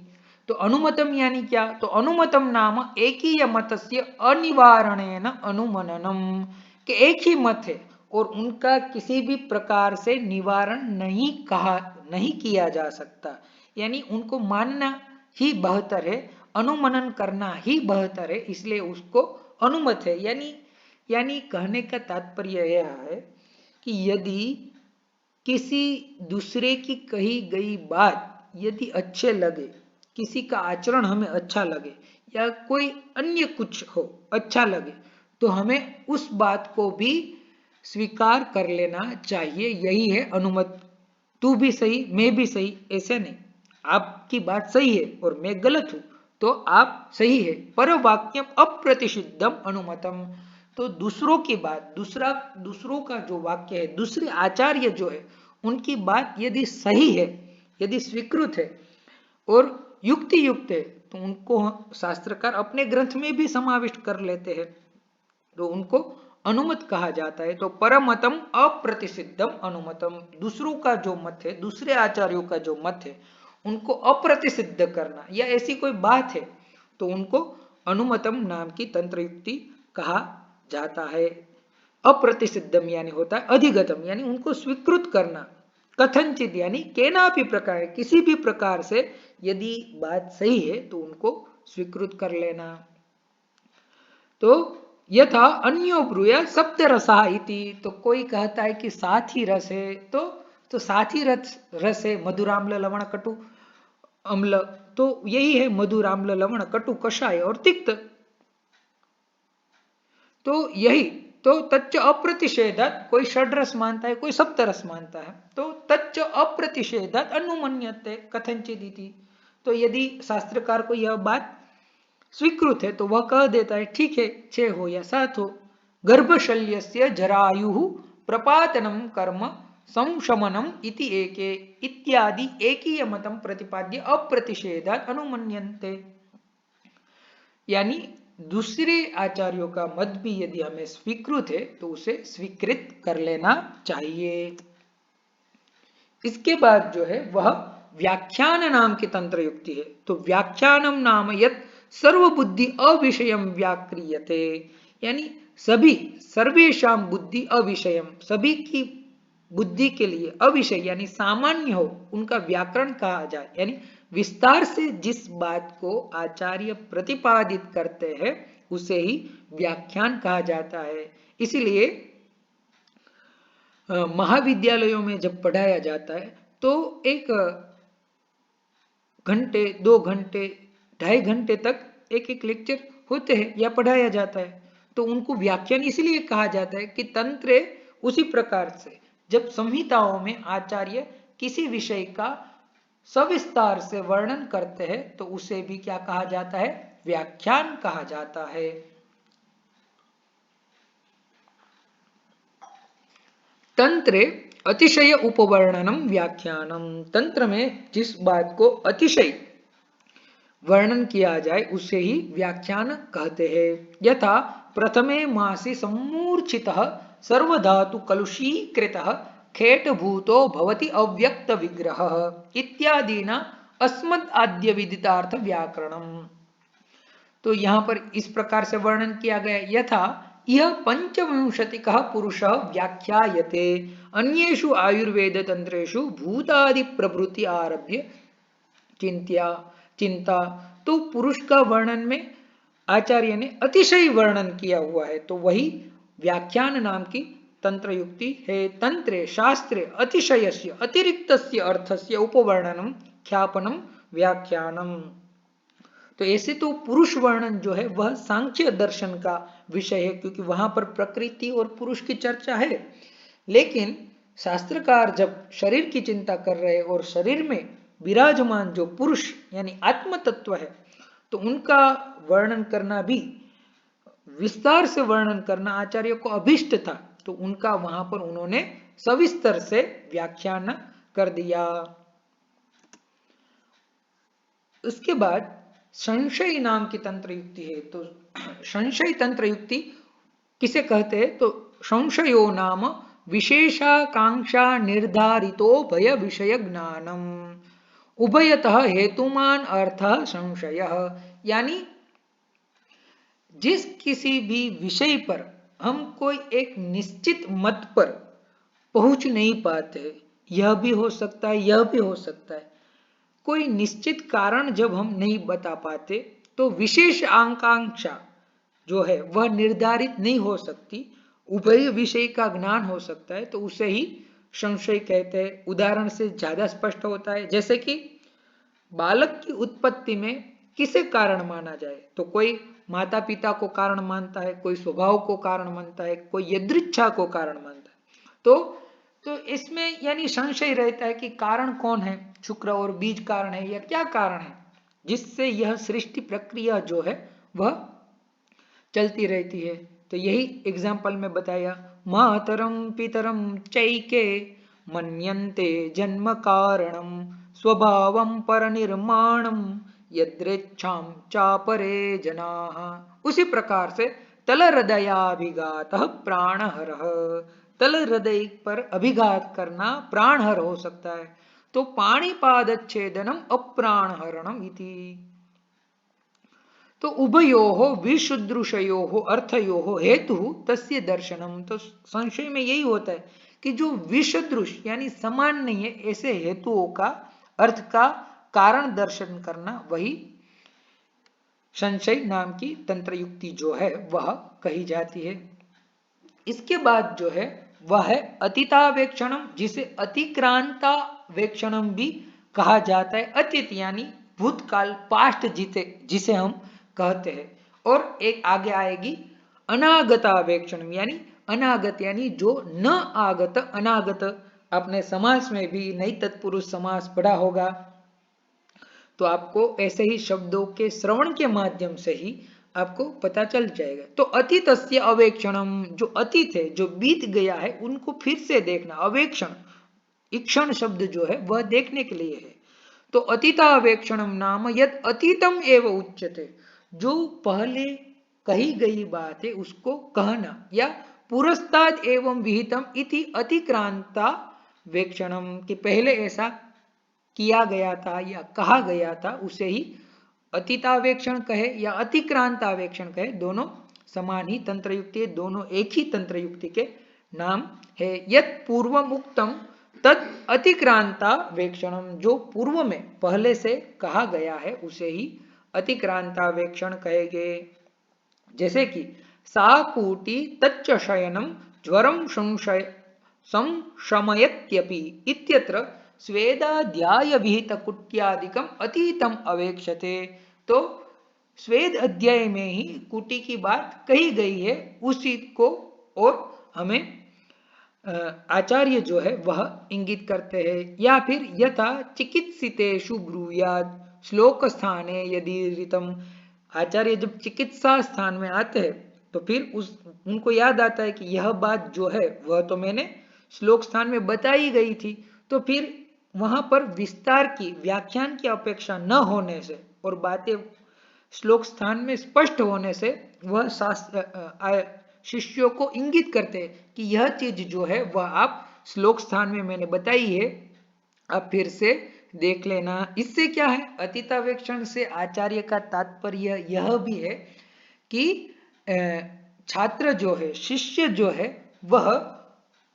तो अनुमतम यानी क्या? तो अनुमतम नाम एकीय मतस्य अनिवारणेन अनुमननम, कि एक ही मत है और उनका किसी भी प्रकार से निवारण नहीं किया जा सकता, यानी उनको मानना ही बेहतर है, अनुमनन करना ही बेहतर है, इसलिए उसको अनुमत है। यानी कहने का तात्पर्य यह है कि यदि किसी दूसरे की कही गई बात यदि अच्छे लगे, किसी का आचरण हमें अच्छा लगे या कोई अन्य कुछ हो अच्छा लगे, तो हमें उस बात को भी स्वीकार कर लेना चाहिए। यही है अनुमत तू भी सही मैं भी सही, ऐसे नहीं। आपकी बात सही है और मैं गलत हूं तो आप सही है। पर वाक्यम अप्रतिषिद्धम अनुमतम, तो दूसरों की बात, दूसरों का जो वाक्य है, दूसरे आचार्य जो है उनकी बात यदि सही है, यदि स्वीकृत है और युक्ति युक्त है, तो उनको शास्त्रकार अपने ग्रंथ में भी समाविष्ट कर लेते हैं, तो उनको अनुमत कहा जाता है। तो परमतम अप्रतिसिद्धम अनुमतम, दूसरों का जो मत है, दूसरे आचार्यों का जो मत है उनको अप्रतिसिद्ध करना या ऐसी कोई बात है तो उनको अनुमतम नाम की तंत्र युक्ति कहा जाता है। अप्रतिसिद्धम यानी होता है अधिगतम, यानी उनको स्वीकृत करना। कथनचित यानी केनापि प्रकार, किसी भी प्रकार से यदि बात सही है तो उनको स्वीकृत कर लेना। तो यथा अन्यो ब्रूया सप्त रसा इति, तो कोई कहता है कि सात ही रस है, तो सात ही रस है, मधुराम्ल लवण कटु अम्ल, तो यही है मधुराम्ल लवण कटु कषाय और तिक्त, तो यही। तो तच्च अप्रतिषेधत, कोई षड्रस मानता है कोई सप्तरस मानता है, तो तच्च अप्रतिषेधत अनुमन्यते कथनचित इति, तो यदि शास्त्रकार को यह बात स्वीकृत है तो वह कह देता है ठीक है, 6 हो या 7 हो। गर्भशल्यस्य जरायु प्रपातनम कर्म संशमनम इति एके इत्यादि एकीय मतम प्रतिपाद्य अप्रतिषेधात अनुमन्यन्ते, यानी दूसरे आचार्यों का मत भी यदि हमें स्वीकृत है तो उसे स्वीकृत कर लेना चाहिए। इसके बाद जो है वह व्याख्यान नाम की तंत्र युक्ति है। तो व्याख्यानम नाम यत सर्वबुद्धि अविषयम व्याक्रियते, यानी सभी सर्वेशम बुद्धि अविषयम, सभी की बुद्धि के लिए अविषय यानी सामान्य हो उनका व्याकरण कहा जाए, यानी विस्तार से जिस बात को आचार्य प्रतिपादित करते हैं उसे ही व्याख्यान कहा जाता है। इसीलिए महाविद्यालयों में जब पढ़ाया जाता है तो एक घंटे 2 घंटे 2.5 घंटे तक एक एक लेक्चर होते हैं या पढ़ाया जाता है, तो उनको व्याख्यान इसलिए कहा जाता है कि तंत्र उसी प्रकार से जब संहिताओं में आचार्य किसी विषय का सविस्तार से वर्णन करते हैं तो उसे भी क्या कहा जाता है, व्याख्यान कहा जाता है। तंत्रे अतिशय उपवर्णनम व्याख्यानम, तंत्र में जिस बात को अतिशय वर्णन किया जाए उसे ही व्याख्यान कहते हैं। यथा प्रथमे मासी सम्मूर्छितः सर्वधातु कलुषीकृतः खेटभूतो भवति अव्यक्त विग्रह इत्यादिना अस्मद् आद्य विदितार्थ व्याकरणम, तो यहाँ पर इस प्रकार से वर्णन किया गया, यथा यह पंचविंशतिकः पुरुषः व्याख्यायते अन्येषु आयुर्वेद तंत्रेषु भूतादि प्रभृति आरभ्य चिंता, तो पुरुष का वर्णन में आचार्य ने अतिशय वर्णन किया हुआ है, तो वही व्याख्यान नाम की तंत्र युक्ति है। तंत्रे शास्त्रे अतिशयस्य अतिरिक्तस्य अर्थस्य उपवर्णनम ख्यापनम व्याख्यानम, तो ऐसे तो पुरुष वर्णन जो है वह सांख्य दर्शन का विषय है, क्योंकि वहां पर प्रकृति और पुरुष की चर्चा है। लेकिन शास्त्रकार जब शरीर की चिंता कर रहे और शरीर में विराजमान जो पुरुष यानी आत्म तत्व है, तो उनका वर्णन करना भी, विस्तार से वर्णन करना आचार्य को अभिष्ट था, तो उनका वहां पर उन्होंने सविस्तर से व्याख्यान कर दिया। उसके बाद संशय नाम की तंत्र युक्ति है। तो संशय तंत्र युक्ति किसे कहते हैं, तो संशयो नाम विशेषाकांक्षा निर्धारितो भय विषय ज्ञानम उभयतः हेतुमान अर्थ संशय, यानी जिस किसी भी विषय पर हम कोई एक निश्चित मत पर पहुंच नहीं पाते, यह भी हो सकता है यह भी हो सकता है, कोई निश्चित कारण जब हम नहीं बता पाते तो विशेष आकांक्षा जो है वह निर्धारित नहीं हो सकती, उभय विषय का ज्ञान हो सकता है, तो उसे ही संशय कहते हैं। उदाहरण से ज्यादा स्पष्ट होता है, जैसे कि बालक की उत्पत्ति में किसे कारण माना जाए, तो कोई माता पिता को कारण मानता है, कोई स्वभाव को कारण मानता है, कोई यदृच्छा को कारण मानता है। तो तो इसमें यानी संशय रहता है कि कारण कौन है, शुक्र और बीज कारण है या क्या कारण है जिससे यह सृष्टि प्रक्रिया जो है वह चलती रहती है। तो यही एग्जाम्पल में बताया, मातरम पितरम चैके मन्यन्ते जन्म कारणम स्वभावम पर निर्माणम यदृच्छाम चापरे जनाः। उसी प्रकार से तल हृदयाभिघात प्राणहर, तल हृदय पर अभिघात करना प्राणहर हो सकता है। तो पाणिपादच्छेदनम अप्राणहरणम इति। तो उभयोः विशुद्रुषयोः अर्थयोः हेतु तस्य दर्शनम। तो संशय में यही होता है कि जो विसदृश यानी समान नहीं है ऐसे हेतुओं का अर्थ का कारण दर्शन करना, वही संशय नाम की तंत्र युक्ति जो है वह कही जाती है। इसके बाद जो है वह है अतीतावेक्षणम, जिसे अतिक्रांतावेक्षणम भी कहा जाता है। अतीत यानी भूतकाल, पास्ट जिसे हम कहते हैं। और एक आगे आएगी अनागतावेक्षणम, यानी अनागत यानी जो न आगत, अनागत। आपने समास में भी नई तत्पुरुष समास पढ़ा होगा, तो आपको ऐसे ही शब्दों के श्रवण के माध्यम से ही आपको पता चल जाएगा। तो अतीतस्य अवेक्षणम, जो अतीत है जो बीत गया है उनको फिर से देखना, अवेक्षण, ईक्षण शब्द जो है वह देखने के लिए है। तो अतीतावेक्षणम नाम यद अतीतम एव उच्यते, जो पहले कही गई बात है उसको कहना, या पुरस्ताद एवं विहितम इति अतिक्रांता वेक्षणम, कि पहले ऐसा किया गया था या कहा गया था उसे ही अतीतावेक्षण कहे या अतिक्रांतावेक्षण कहे, दोनों समान ही तंत्र युक्ति, दोनों एक ही तंत्र युक्ति के नाम है। यत पूर्वम उक्तम तद अतिक्रांतावेक्षणम, जो पूर्व में पहले से कहा गया है उसे ही अतिक्रांतावेक्षण कहेंगे। जैसे कि साकूटी तच्च शयनम ज्वरम संशमयत्यपि इत्यत्र स्वेदाध्याय विहित कुट्यादिकम अतीतम अवेक्षते। तो स्वेद अध्याय में ही कुटी की बात कही गई है उसी को, और हमें आचार्य जो है वह इंगित करते हैं। या फिर यथा चिकित्सितेषु ब्रूयाद श्लोक स्थाने यदि ऋतम, आचार्य जब चिकित्सा स्थान में आते हैं तो फिर उनको याद आता है कि यह बात जो है वह तो मैंने श्लोक स्थान में बताई गई थी, तो फिर वहां पर विस्तार की, व्याख्यान की अपेक्षा न होने से और बातें श्लोक स्थान में स्पष्ट होने से वह शिष्यों को इंगित करते हैं कि यह चीज जो है वह आप श्लोक स्थान में मैंने बताई है, आप फिर से देख लेना। इससे क्या है, अतीतावेक्षण से आचार्य का तात्पर्य यह भी है कि छात्र जो है, शिष्य जो है वह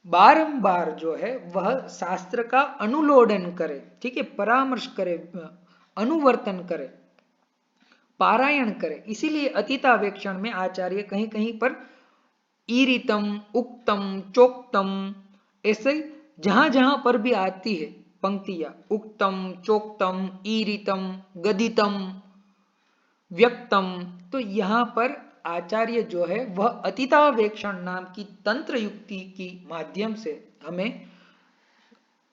बारंबार जो है वह शास्त्र का अनुलोडन करे, ठीक है, परामर्श करे, अनुवर्तन करे, पारायण करे। इसीलिए अतीतावेक्षण में आचार्य कहीं कहीं पर ईरितम, उक्तम, चोक्तम, ऐसे जहां जहां पर भी आती है पंक्तियां, उक्तम, चोक्तम, ईरितम, गदितम, व्यक्तम, तो यहां पर आचार्य जो है वह अतीतावेक्षण नाम की तंत्र युक्ति की माध्यम से हमें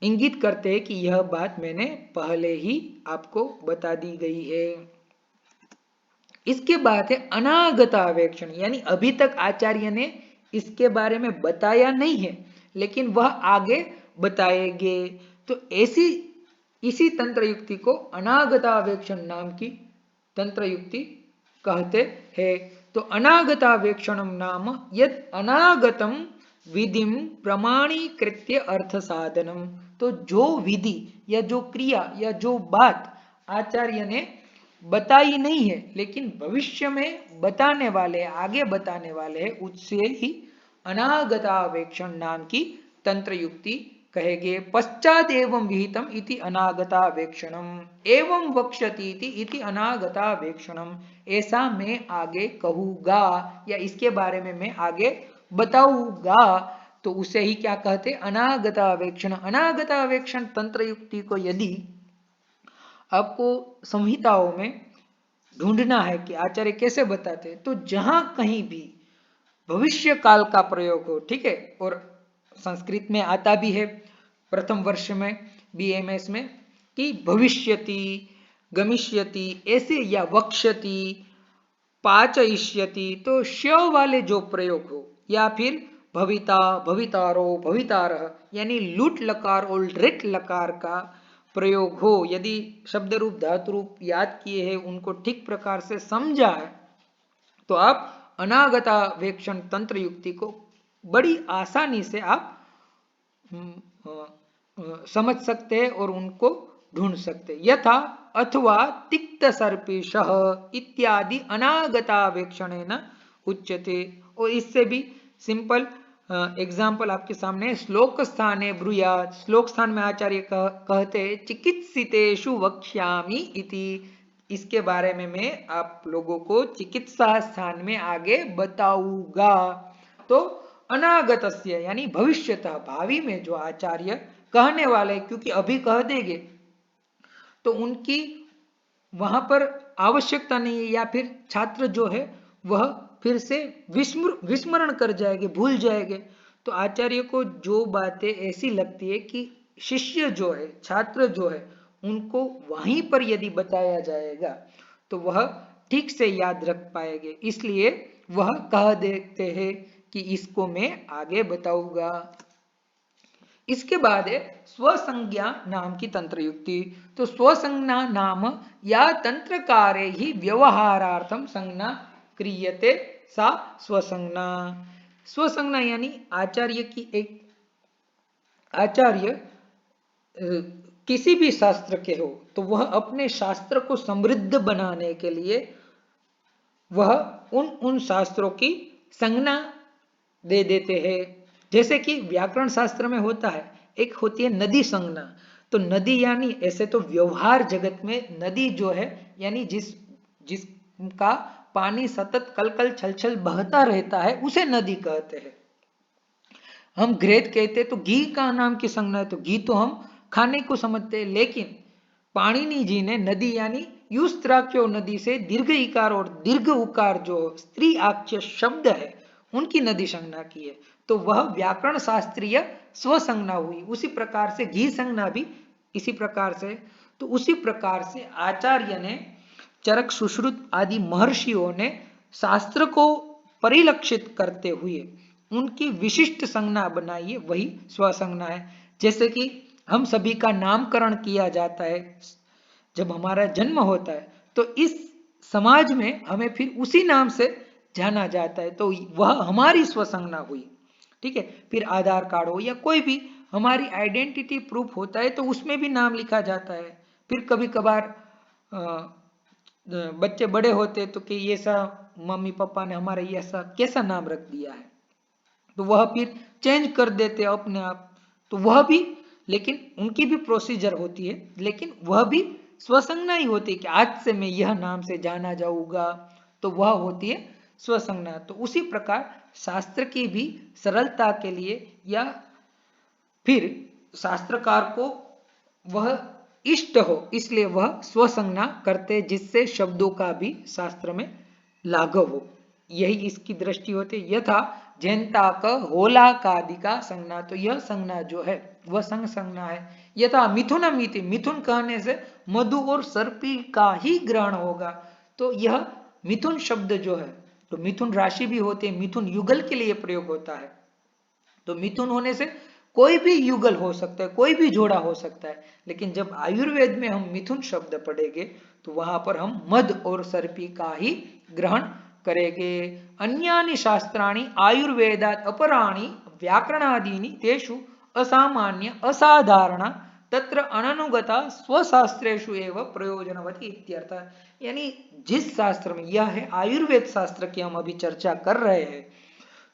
इंगित करते हैं कि यह बात मैंने पहले ही आपको बता दी गई है। इसके बाद है अनागतावेक्षण, यानी अभी तक आचार्य ने इसके बारे में बताया नहीं है लेकिन वह आगे बताएंगे। तो ऐसी इसी तंत्र युक्ति को अनागतावेक्षण नाम की तंत्र युक्ति कहते हैं। तो अनागतावेक्षणम नाम यद अनागतम विधिम प्रमाणीकृत्य अर्थ साधनम, तो जो विधि या जो क्रिया या जो बात आचार्य ने बताई नहीं है लेकिन भविष्य में बताने वाले, आगे बताने वाले हैं, उससे ही अनागतावेक्षण नाम की तंत्र युक्ति कहेंगे। पश्चात एवं विहितम इति अनागतावेक्षणम एवं वक्ष्यति इति अनागतावेक्षणम, ऐसा मैं आगे कहूंगा या इसके बारे में मैं आगे बताऊंगा, तो उसे ही क्या कहते, अनागतावेक्षण। अनागतावेक्षण तंत्र युक्ति को यदि आपको संहिताओं में ढूंढना है कि आचार्य कैसे बताते हैं, तो जहां कहीं भी भविष्य काल का प्रयोग हो, ठीक है, और संस्कृत में आता भी है प्रथम वर्ष में BMS में कि भविष्यति, गमिष्यति ऐसे, या वक्ष्यति, पाचयिष्यति, तो श वाले जो प्रयोग हो, या फिर भविता, भवितारो, भवितारः, यानी लुट लकार और ऋट लकार का प्रयोग हो, यदि शब्द रूप धातु रूप याद किए हैं, उनको ठीक प्रकार से समझा है, तो आप अनागतावेक्षण तंत्र युक्ति को बड़ी आसानी से आप समझ सकते हैं और उनको ढूंढ सकते हैं। यथा अथवा तिक्त सर्पिशः इत्यादि अनागतावेक्षणेन उच्यते। और इससे भी सिंपल एग्जाम्पल आपके सामने, श्लोक स्थाने ब्रूयात्, श्लोक स्थान में आचार्य कहते चिकित्सितेषु वक्ष्यामि इति, इसके बारे में मैं आप लोगों को चिकित्सा स्थान में आगे बताऊंगा। तो अनागतस्य यानी भविष्यतः, भावी में जो आचार्य कहने वाले, क्योंकि अभी कह देंगे तो उनकी वहां पर आवश्यकता नहीं है, या फिर छात्र जो है वह फिर से विस्मरण कर जाएंगे, भूल जाएंगे। तो आचार्य को जो बातें ऐसी लगती है कि शिष्य जो है, छात्र जो है, उनको वहीं पर यदि बताया जाएगा तो वह ठीक से याद रख पाएंगे, इसलिए वह कह देते हैं कि इसको मैं आगे बताऊंगा। इसके बाद है स्वसंज्ञा नाम की तंत्र युक्ति। तो स्वसंज्ञा नाम या तंत्रकारे ही व्यवहारार्थम संज्ञा क्रियते सा स्वसंज्ञा। स्वसंज्ञा यानी आचार्य की एक, आचार्य किसी भी शास्त्र के हो तो वह अपने शास्त्र को समृद्ध बनाने के लिए वह उन शास्त्रों की संज्ञा दे देते हैं। जैसे कि व्याकरण शास्त्र में होता है, एक होती है नदी संज्ञा। तो नदी यानी, ऐसे तो व्यवहार जगत में नदी जो है यानी जिसका पानी सतत कलकल छलछल बहता रहता है, उसे नदी कहते हैं। हम घृत कहते तो घी का नाम की संज्ञा है, तो घी तो हम खाने को समझते हैं, लेकिन पाणिनि जी ने नदी यानी युस्त्राक्यो नदी से दीर्घ इकार और दीर्घ उकार जो स्त्री आख्य शब्द है उनकी नदी संज्ञा की है। तो वह व्याकरण शास्त्रीय स्वसंज्ञा हुई। उसी प्रकार से घी संज्ञा भी इसी प्रकार से। तो उसी प्रकार से आचार्य ने, चरक, सुश्रुत आदि महर्षियों ने शास्त्र को परिलक्षित करते हुए उनकी विशिष्ट संज्ञा बनाई है, वही स्वसंज्ञा है। जैसे कि हम सभी का नामकरण किया जाता है, जब हमारा जन्म होता है तो इस समाज में हमें फिर उसी नाम से जाना जाता है, तो वह हमारी स्वसंज्ञा हुई। ठीक है। फिर आधार कार्ड हो या कोई भी हमारी आइडेंटिटी प्रूफ होता है तो उसमें भी नाम लिखा जाता है। फिर कभी कभार बच्चे बड़े होते तो कि ये सा मम्मी पापा ने हमारा ये ऐसा कैसा नाम रख दिया है, तो वह फिर चेंज कर देते अपने आप। तो वह भी, लेकिन उनकी भी प्रोसीजर होती है, लेकिन वह भी स्वसंज्ञा ही होती है कि आज से मैं यह नाम से जाना जाऊंगा, तो वह होती है स्वसंज्ञा। तो उसी प्रकार शास्त्र की भी सरलता के लिए या फिर शास्त्रकार को वह इष्ट हो, इसलिए वह स्वसंज्ञा करते, जिससे शब्दों का भी शास्त्र में लाघव हो। यही इसकी दृष्टि होती। यथा जैनता का होला कादि का संज्ञा, तो यह संज्ञा जो है वह संज्ञा है। यथा मिथुन मिति, मिथुन कहने से मधु और सर्पी का ही ग्रहण होगा। तो यह मिथुन शब्द जो है, तो मिथुन राशि भी होते हैं, मिथुन युगल के लिए प्रयोग होता है। तो मिथुन होने से कोई भी युगल हो सकता है, कोई भी जोड़ा हो सकता है, लेकिन जब आयुर्वेद में हम मिथुन शब्द पढ़ेंगे तो वहां पर हम मध और सर्पी का ही ग्रहण करेंगे। अन्यानि शास्त्राणि आयुर्वेदात् अपराणि व्याकरणादीनि तेषु असामान्य असाधारण तत्र अननुगता स्वशास्त्रेषु एव प्रयोजनवती इत्यर्थ। यानी जिस शास्त्र में, यह है आयुर्वेद शास्त्र की हम अभी चर्चा कर रहे हैं,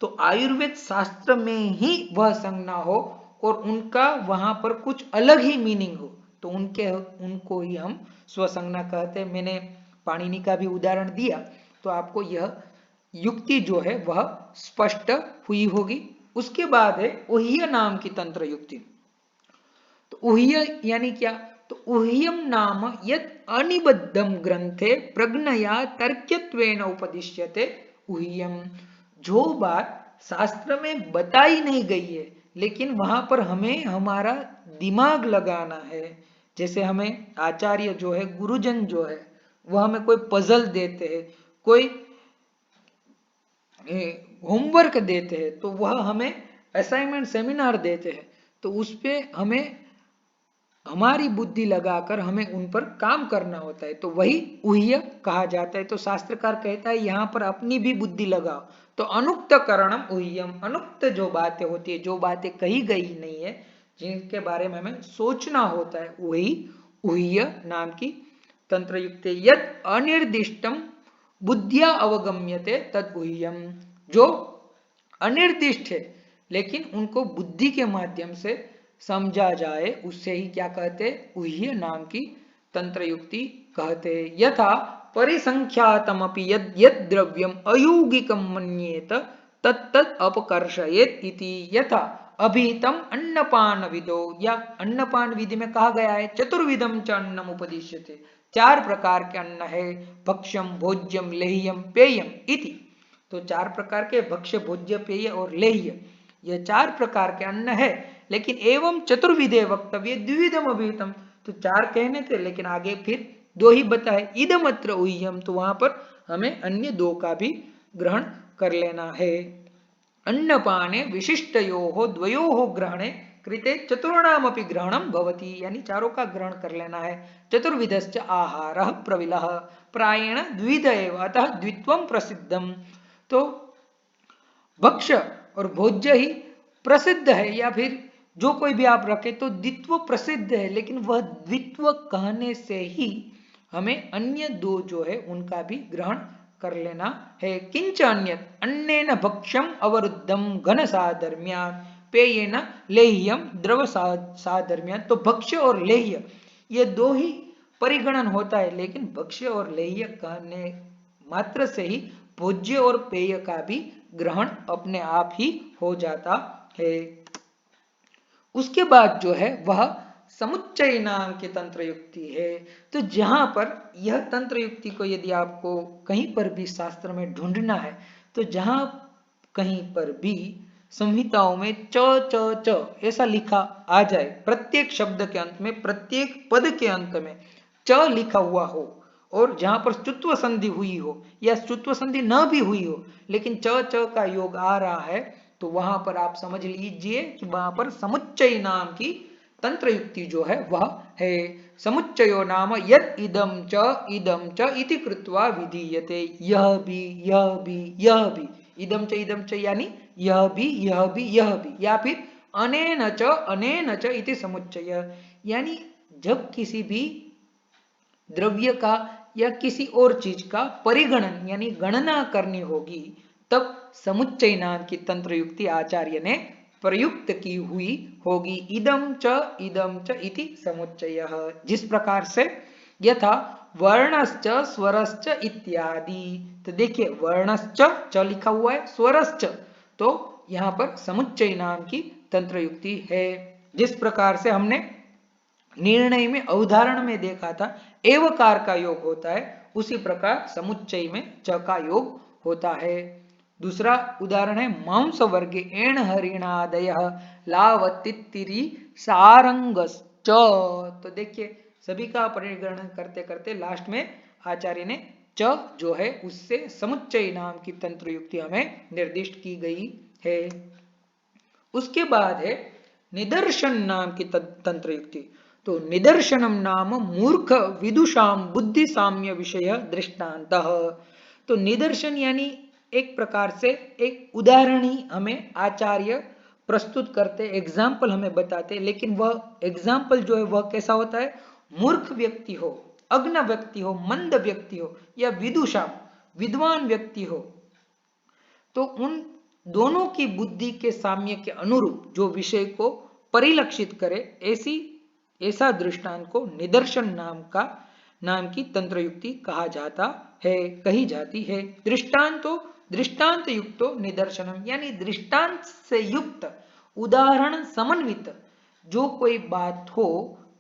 तो आयुर्वेद शास्त्र में ही वह संज्ञा हो और उनका वहां पर कुछ अलग ही मीनिंग हो, तो उनको ही हम स्वसंज्ञा कहते हैं। मैंने पाणिनि का भी उदाहरण दिया, तो आपको यह युक्ति जो है वह स्पष्ट हुई होगी। उसके बाद है उह्य नाम की तंत्र युक्ति। तो उह्य यानी क्या? तो उह्यम नाम यत् अनिबद्धम ग्रंथे प्रज्ञया तर्क्यत्वेन उपदिश्यते उह्यम। जो बात शास्त्र में बताई नहीं गई है लेकिन वहां पर हमें हमारा दिमाग लगाना है। जैसे हमें आचार्य जो है, गुरुजन जो है, वह हमें कोई पजल देते हैं, कोई होमवर्क देते हैं, तो वह हमें असाइनमेंट सेमिनार देते हैं, तो उस पे हमें हमारी बुद्धि लगाकर हमें उन पर काम करना होता है, तो वही ऊह्य कहा जाता है। तो शास्त्रकार कहता है यहाँ पर अपनी भी बुद्धि लगाओ। तो अनुक्त करणम ऊह्यम, अनुक्त जो बातें होती है, जो बातें कही गई नहीं है, जिनके बारे में हमें सोचना होता है, वही ऊह्य नाम की तंत्र युक्त। यद अनिर्दिष्टम बुद्धिया अवगम्यते तद ऊह्यम, जो अनिर्दिष्ट है लेकिन उनको बुद्धि के माध्यम से समझा जाए, उससे ही क्या कहते, ऊह्य नाम की तंत्र युक्ति कहते। यथा परिसंख्यातमपि यद यद द्रव्यम अयोगिकम मन्येत तत्तद अपकर्षयेत इति। यथा अभीतम अन्नपान विदो, या अन्नपान विधि में कहा गया है चतुर्विधम च अन्नम उपदिश्यते, 4 प्रकार के अन्न है, भक्ष्यम भोज्यम लेह्यम पेयम इति। तो 4 प्रकार के भक्ष्य भोज्य पेय और लेह्य, ये 4 प्रकार के अन्न है, लेकिन एवं चतुर्विधे वक्तव्य द्विविधम अभीतम, तो 4 कहने थे लेकिन आगे फिर 2 ही बताए। इदमत्र ऊह्यम, तो वहां पर हमें अन्य 2 का भी ग्रहण कर लेना है। अन्नपाने विशिष्टयोः द्वयोः ग्रहणे कृते चतुर्णामपि ग्रहणम भवति, यानी 4 का ग्रहण कर लेना है। चतुर्विधश्च आहारः प्रविलः प्रायेण द्विविध एव अतः द्वित्वं प्रसिद्धम। तो भक्ष्य और भोज्य ही प्रसिद्ध है, या फिर जो कोई भी आप रखे तो द्वित्व प्रसिद्ध है, लेकिन वह द्वित्व कहने से ही हमें अन्य 2 जो है उनका भी ग्रहण कर लेना है। किंच अन्यत् अन्नेन भक्ष्यम अवरुद्धम घन साधर्म्यात् पेयेन लेह्यम द्रव साधर्म्यात्। तो भक्ष्य और लेह्य ये 2 ही परिगणन होता है, लेकिन भक्ष्य और लेह्य कहने मात्र से ही भोज्य और पेय का भी ग्रहण अपने आप ही हो जाता है। उसके बाद जो है वह समुच्चय नाम की तंत्र युक्ति है। तो जहां पर यह तंत्र युक्ति को यदि आपको कहीं पर भी शास्त्र में ढूंढना है, तो जहां कहीं पर भी संहिताओं में च च च ऐसा लिखा आ जाए, प्रत्येक शब्द के अंत में, प्रत्येक पद के अंत में च लिखा हुआ हो, और जहां पर स्तुत्व संधि हुई हो या स्तुत्व संधि न भी हुई हो, लेकिन च च का योग आ रहा है, तो वहां पर आप समझ लीजिए कि वहां पर समुच्चय नाम की तंत्र युक्ति जो है वह है। समुच्चयो नाम यद इदम च इति कृत्वा विधीयते, यह भी यह भी यह भी, इदम च यानी यह भी यह भी यह भी, या फिर अनेन च इति समुच्चय, यानी जब किसी भी द्रव्य का या किसी और चीज का परिगणन यानी गणना करनी होगी, तब समुच्चय नाम की तंत्र युक्ति आचार्य ने प्रयुक्त की हुई होगी। इदम च इति समुच्चय, जिस प्रकार से यथा वर्णश्च स्वरश्च इत्यादि। तो देखिए वर्णश्च च लिखा हुआ है, स्वरश्च, तो यहां पर समुच्चय नाम की तंत्र युक्ति है। जिस प्रकार से हमने निर्णय में अवधारण में देखा था एवकार का योग होता है, उसी प्रकार समुच्चय में च का योग होता है। दूसरा उदाहरण है मांस वर्गे एण हरिणादय लावतित्तिरी सारंगश्च। तो देखिए सभी का परिगणन करते करते लास्ट में आचार्य ने च जो है उससे समुच्चय नाम की तंत्र युक्ति हमें निर्दिष्ट की गई है। उसके बाद है निदर्शन नाम की तंत्र युक्ति। तो निदर्शनम नाम मूर्ख विदुषाम बुद्धि साम्य विषय दृष्टांत। तो निदर्शन यानी एक प्रकार से एक उदाहरण ही हमें आचार्य प्रस्तुत करते, एग्जाम्पल हमें बताते, लेकिन वह एग्जाम्पल जो है वह कैसा होता है, मूर्ख व्यक्ति हो, अज्ञ व्यक्ति हो, मंद व्यक्ति हो, या विदुषाम विद्वान व्यक्ति हो, तो उन दोनों की बुद्धि के साम्य के अनुरूप जो विषय को परिलक्षित करे, ऐसा दृष्टांत को निदर्शन नाम की तंत्र युक्ति कहा जाता है, कही जाती है। दृष्टांत युक्तो निदर्शनम, यानी दृष्टांत से युक्त उदाहरण समन्वित जो कोई बात हो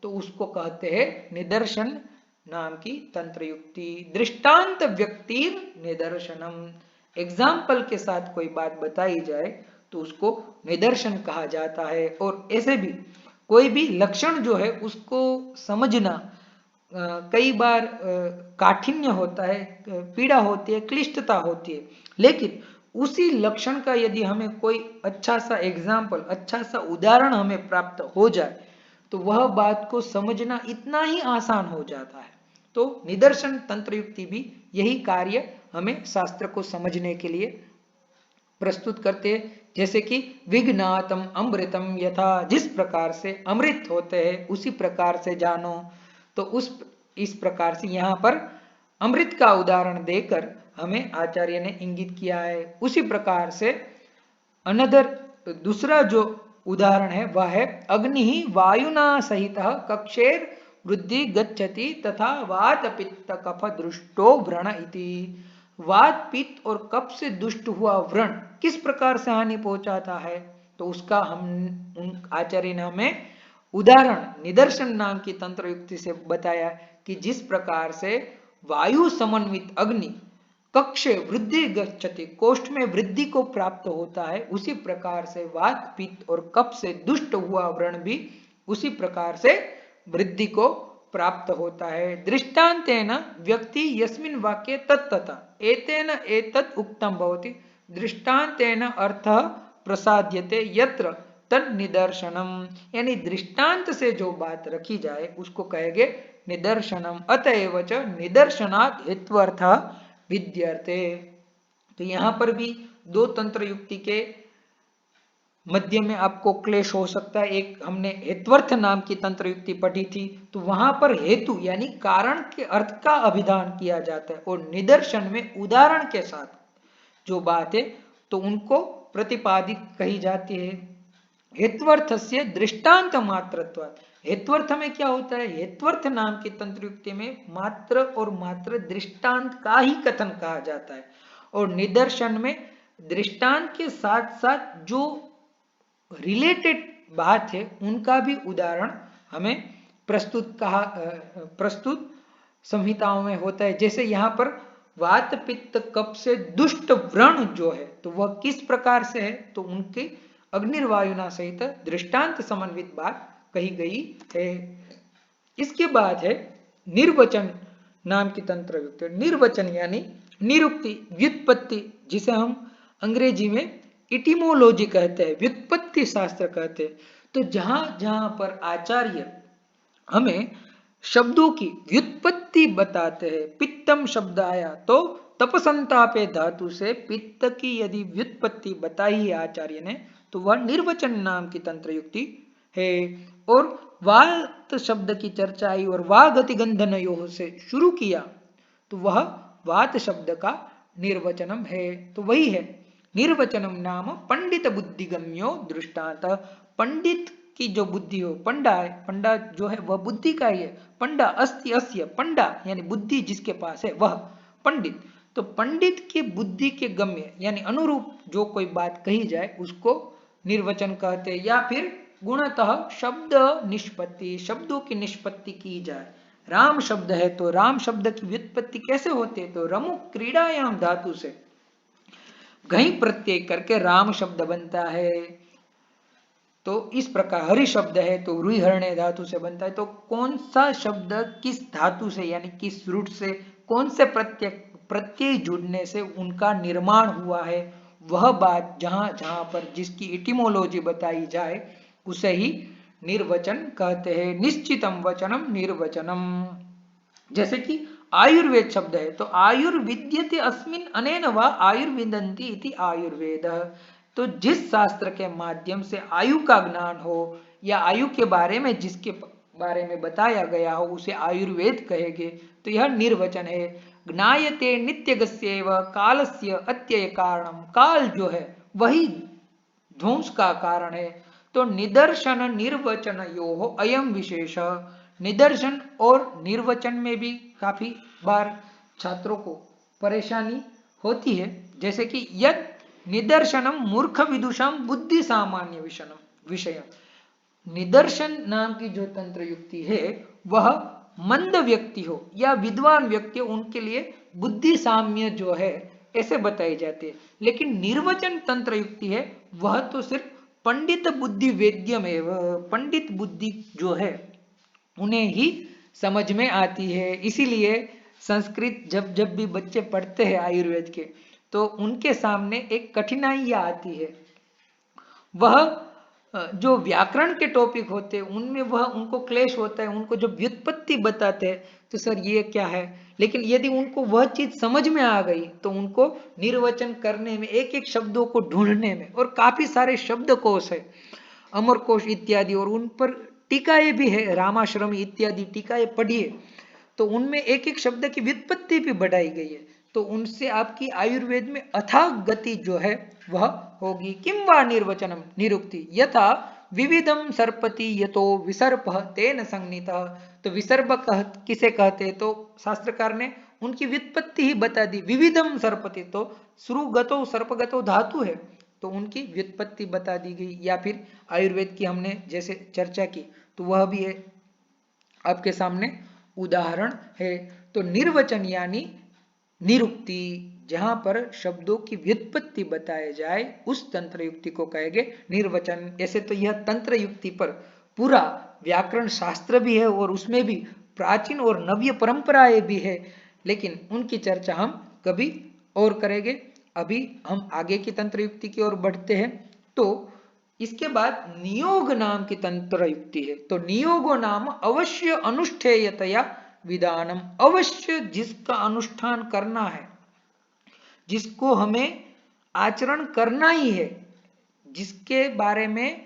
तो उसको कहते हैं निदर्शन नाम की तंत्र युक्ति। दृष्टांत व्यक्ति निदर्शनम, एग्जाम्पल के साथ कोई बात बताई जाए तो उसको निदर्शन कहा जाता है। और ऐसे भी कोई भी लक्षण जो है उसको समझना कई बार काठिन्य होता है, पीड़ा होती है, क्लिष्टता होती है, लेकिन उसी लक्षण का यदि हमें कोई अच्छा सा एग्जाम्पल, अच्छा सा उदाहरण हमें प्राप्त हो जाए तो वह बात को समझना इतना ही आसान हो जाता है। तो निदर्शन तंत्र युक्ति भी यही कार्य हमें शास्त्र को समझने के लिए प्रस्तुत करते हैं। जैसे कि विज्ञातम अमृतम यथा, जिस प्रकार से अमृत होते हैं उसी प्रकार से जानो। तो इस प्रकार से यहाँ पर अमृत का उदाहरण देकर हमें आचार्य ने इंगित किया है। उसी प्रकार से अनदर दूसरा जो उदाहरण है वह है अग्नि ही वायुना सहित कक्षेर वृद्धि गच्छति तथा वात पित्त कफ दृष्टो व्रण इति। वात पित्त और कफ से दुष्ट हुआ व्रण किस प्रकार से हानि पहुंचाता है, तो उसका हम आचार्य ने हमें उदाहरण निदर्शन नाम की तंत्र युक्ति से बताया कि जिस प्रकार से वायु समन्वित अग्नि कक्ष वृद्धि गच्छति, कोष्ठ में वृद्धि को प्राप्त होता है, उसी प्रकार से वात पित्त और कफ से दुष्ट हुआ व्रण भी उसी प्रकार से वृद्धि को प्राप्त होता है। दृष्टांतेन व्यक्ति यस्मिन् वाक्ये तत्तथा एतेन एतत् उक्तम भवति, दृष्टांतेन अर्थः प्रसाद्यते यत्र तद निदर्शनम, यानी दृष्टांत से जो बात रखी जाए उसको कहेंगे निदर्शनम। अतएव च निदर्शनात् हेत्वर्थः विद्यर्थे। तो यहां पर भी दो तंत्र युक्ति के मध्य में आपको क्लेश हो सकता है। एक हमने हेत्वर्थ नाम की तंत्र युक्ति पढ़ी थी, तो वहां पर हेतु यानी कारण के अर्थ का अभिधान किया जाता है और निदर्शन में उदाहरण के साथ जो बात है तो उनको प्रतिपादित कही जाती है। हेत्वर्थस्य दृष्टांत मात्रत्वात्, हेत्वर्थ में क्या होता है, हेत्वर्थ नाम की तंत्र युक्ति में मात्र और मात्र दृष्टांत का ही कथन कहा जाता है और निदर्शन में दृष्टांत के साथ साथ जो रिलेटेड बात है उनका भी उदाहरण हमें प्रस्तुत संहिताओं में होता है। जैसे यहाँ पर वात पित्त कफ से दुष्ट व्रण जो है तो वह किस प्रकार से है, तो उनके अग्निर्वायुना सहित दृष्टांत समन्वित बात कही गई है। इसके बाद है निर्वचन नाम की तंत्र युक्ति। निर्वचन यानी निरुक्ति, व्युत्पत्ति, जिसे हम अंग्रेजी में इटिमोलॉजी कहते हैं, व्युत्पत्ति शास्त्र कहते हैं। तो जहां जहां पर आचार्य हमें शब्दों की व्युत्पत्ति बताते हैं, पित्तम शब्द आया तो तपसंतापे धातु से पित्त की यदि व्युत्पत्ति बताई है आचार्य ने तो वह निर्वचन नाम की तंत्र युक्ति है। और वात शब्द की चर्चा आई और वागति गंधनयोः से शुरू किया तो वह वात शब्द का निर्वचनम है। तो वही है निर्वचनम नाम पंडित बुद्धिगम्यो दृष्टांत। पंडित की जो बुद्धि हो, पंडा है, पंडा जो है वह बुद्धि का ही है। पंडा अस्ति अस्य, पंडा यानी बुद्धि जिसके पास है वह पंडित। तो पंडित की बुद्धि के गम्य यानी अनुरूप जो कोई बात कही जाए उसको निर्वचन कहते हैं। या फिर गुणतः शब्द निष्पत्ति, शब्दों की निष्पत्ति की जाए। राम शब्द है तो राम शब्द की व्युत्पत्ति कैसे होती है, तो रमु क्रीड़ायाम धातु से घई प्रत्यय करके राम शब्द बनता है। तो इस प्रकार हरि शब्द है तो रुई हरणे धातु से बनता है। तो कौन सा शब्द किस धातु से यानी किस रूट से कौन से प्रत्यय जुड़ने से उनका निर्माण हुआ है, वह बात जहां जहां पर जिसकी इटिमोलॉजी बताई जाए उसे ही निर्वचन कहते हैं। निश्चितम वचनम निर्वचनम। जैसे कि आयुर्वेद शब्द है तो आयुर्विद्यते अस्मिन् अनेन वा आयुर्विदन्ति इति आयुर्वेद। तो जिस शास्त्र के माध्यम से आयु का ज्ञान हो या आयु के बारे में जिसके बारे में बताया गया हो उसे आयुर्वेद कहेंगे। तो यह निर्वचन है। ज्ञायते नित्यगस्यैव कालस्य अत्यय कारणम, काल जो है वही ध्वंस का कारण है। तो निदर्शन निर्वचन यो अयम विशेष। निदर्शन और निर्वचन में भी काफी बार छात्रों को परेशानी होती है। जैसे कि यद निदर्शनम मूर्ख विदुषम बुद्धि सामान्य विषय। निदर्शन नाम की जो तंत्र युक्ति है वह मंद व्यक्ति हो या विद्वान व्यक्ति हो उनके लिए बुद्धि साम्य जो है ऐसे बताई जाती है। लेकिन निर्वचन तंत्र युक्ति है वह तो सिर्फ पंडित बुद्धि वेद्यम एवं, पंडित बुद्धि जो है उन्हें ही समझ में आती है। इसीलिए संस्कृत जब जब भी बच्चे पढ़ते हैं आयुर्वेद के, तो उनके सामने एक कठिनाइयां आती है। वह जो व्याकरण के टॉपिक होते हैं उनमें वह उनको क्लेश होता है, उनको जो व्युत्पत्ति बताते हैं तो सर ये क्या है, लेकिन यदि उनको वह चीज समझ में आ गई तो उनको निर्वचन करने में, एक एक शब्दों को ढूंढने में, और काफी सारे शब्दकोश है, अमरकोश इत्यादि, और उन पर टीकाएं भी है, रामाश्रम इत्यादि टीकाएं पढ़िए तो उनमें एक एक शब्द की व्युत्पत्ति भी बढ़ाई गई है। तो उनसे आपकी आयुर्वेद में अथाह गति जो है वह होगी। किम वा निर्वचनम निरुक्ति यथा विविधम सर्पति यतो विसर्प तेन संज्ञितः। तो विसर्प किसे कहते हैं, तो शास्त्रकार ने उनकी व्युत्पत्ति ही बता दी। विविधम सर्पति तो श्रुगतो सर्पगतो धातु है, तो उनकी व्युत्पत्ति बता दी गई। या फिर आयुर्वेद की हमने जैसे चर्चा की तो वह भी है आपके सामने उदाहरण है। तो निर्वचन यानी निरुक्ति, जहां पर शब्दों की व्युत्पत्ति बताए जाए उस तंत्र युक्ति को कहेंगे निर्वचन। ऐसे तो यह तंत्र युक्ति पर पूरा व्याकरण शास्त्र भी है और उसमें भी प्राचीन और नव्य परंपराएं भी है, लेकिन उनकी चर्चा हम कभी और करेंगे। अभी हम आगे की तंत्र युक्ति की ओर बढ़ते हैं। तो इसके बाद नियोग नाम की तंत्र युक्ति है। तो नियोगो नाम अवश्य अनुष्ठेयतया विधानम, अवश्य जिसका अनुष्ठान करना है, जिसको हमें आचरण करना ही है, जिसके बारे में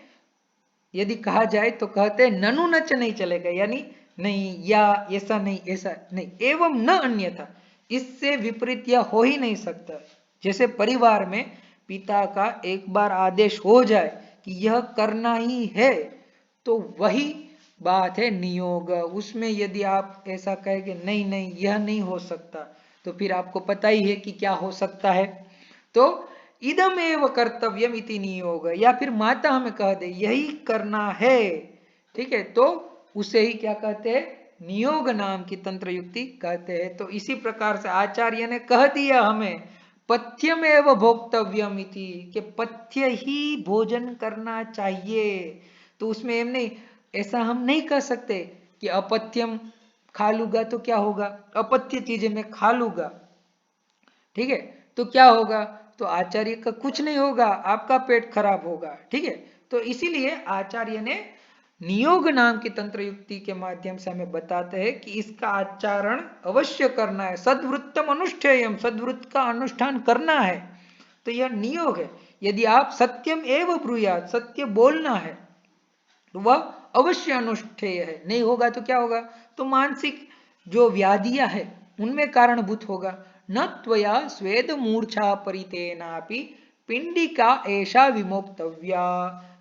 यदि कहा जाए तो कहते हैं ननु नच नहीं चलेगा, यानी नहीं, या ऐसा नहीं, ऐसा नहीं, एवं न अन्यथा, इससे विपरीत यह हो ही नहीं सकता। जैसे परिवार में पिता का एक बार आदेश हो जाए कि यह करना ही है, तो वही बात है नियोग। उसमें यदि आप ऐसा कहेंगे नहीं नहीं यह नहीं हो सकता, तो फिर आपको पता ही है कि क्या हो सकता है। तो इदम एव कर्तव्यम इति नियोग, या फिर माता हमें कह दे यही करना है, ठीक है, तो उसे ही क्या कहते हैं, नियोग नाम की तंत्र युक्ति कहते हैं। तो इसी प्रकार से आचार्य ने कह दिया हमें पथ्यम एव भोक्तव्यम इति, कि पथ्य ही भोजन करना चाहिए। तो उसमें एम नहीं, ऐसा हम नहीं कह सकते कि अपथ्यम खा लूंगा तो क्या होगा, अपथ्य चीजें मैं खा लूंगा, ठीक है, तो क्या होगा, तो आचार्य का कुछ नहीं होगा, आपका पेट खराब होगा, ठीक है। तो इसीलिए आचार्य ने नियोग नाम की तंत्र युक्ति के माध्यम से हमें बताते हैं कि इसका आचरण अवश्य करना है, सद्वृत्तम अनुष्ठेयम, सद्वृत्त का अनुष्ठान करना है। तो यह नियोग है। यदि आप सत्यम एव ब्रूयात, सत्य बोलना है, तो वह अवश्य अनुष्ठेय है। नहीं होगा तो क्या होगा, तो मानसिक जो व्याधियां है उनमें कारणभूत होगा। न त्वया स्वेद मूर्छा परितेनापि पिंडिका ऐसा विमोक्तव्या,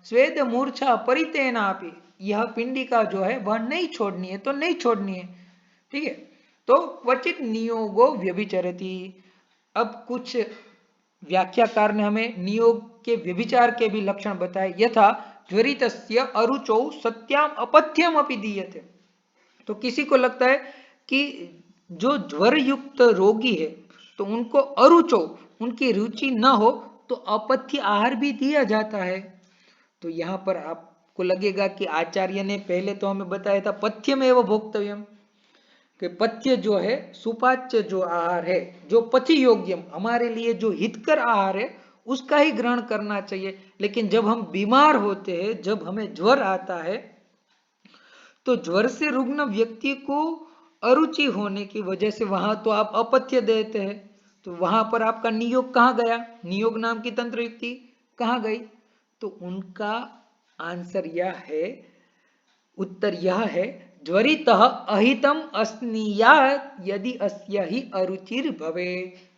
स्वेद मूर्छा परितेनापि, यह पिंडिका जो है वह नहीं छोड़नी है, तो नहीं छोड़नी है, ठीक है। तो क्वचित नियोगो व्यभिचरति। अब कुछ व्याख्याकार ने हमें नियोग के व्यभिचार के भी लक्षण बताए। यथा ज्वरितस्य अरुचौ सत्याम अपथ्यम अपि दीयते। तो किसी को लगता है कि जो ज्वर युक्त रोगी है तो उनको अरुचो, उनकी रुचि न हो तो अपथ्य आहार भी दिया जाता है। तो यहाँ पर आपको लगेगा कि आचार्य ने पहले तो हमें बताया था पथ्यम एवं भोक्तव्यम, कि पथ्य जो है सुपाच्य जो आहार है, जो पथि योग्यम, हमारे लिए जो हितकर आहार है उसका ही ग्रहण करना चाहिए। लेकिन जब हम बीमार होते हैं, जब हमें ज्वर आता है, तो ज्वर से रुग्ण व्यक्ति को अरुचि होने की वजह से वहां तो आप अपथ्य देते हैं, तो वहां पर आपका नियोग कहाँ गया, नियोग नाम की तंत्र युक्ति कहाँ गई। तो उनका आंसर यह है, उत्तर यह है, ज्वरितः अहितम अस्नीयात यदि अस्य ही अरुचिर भवे,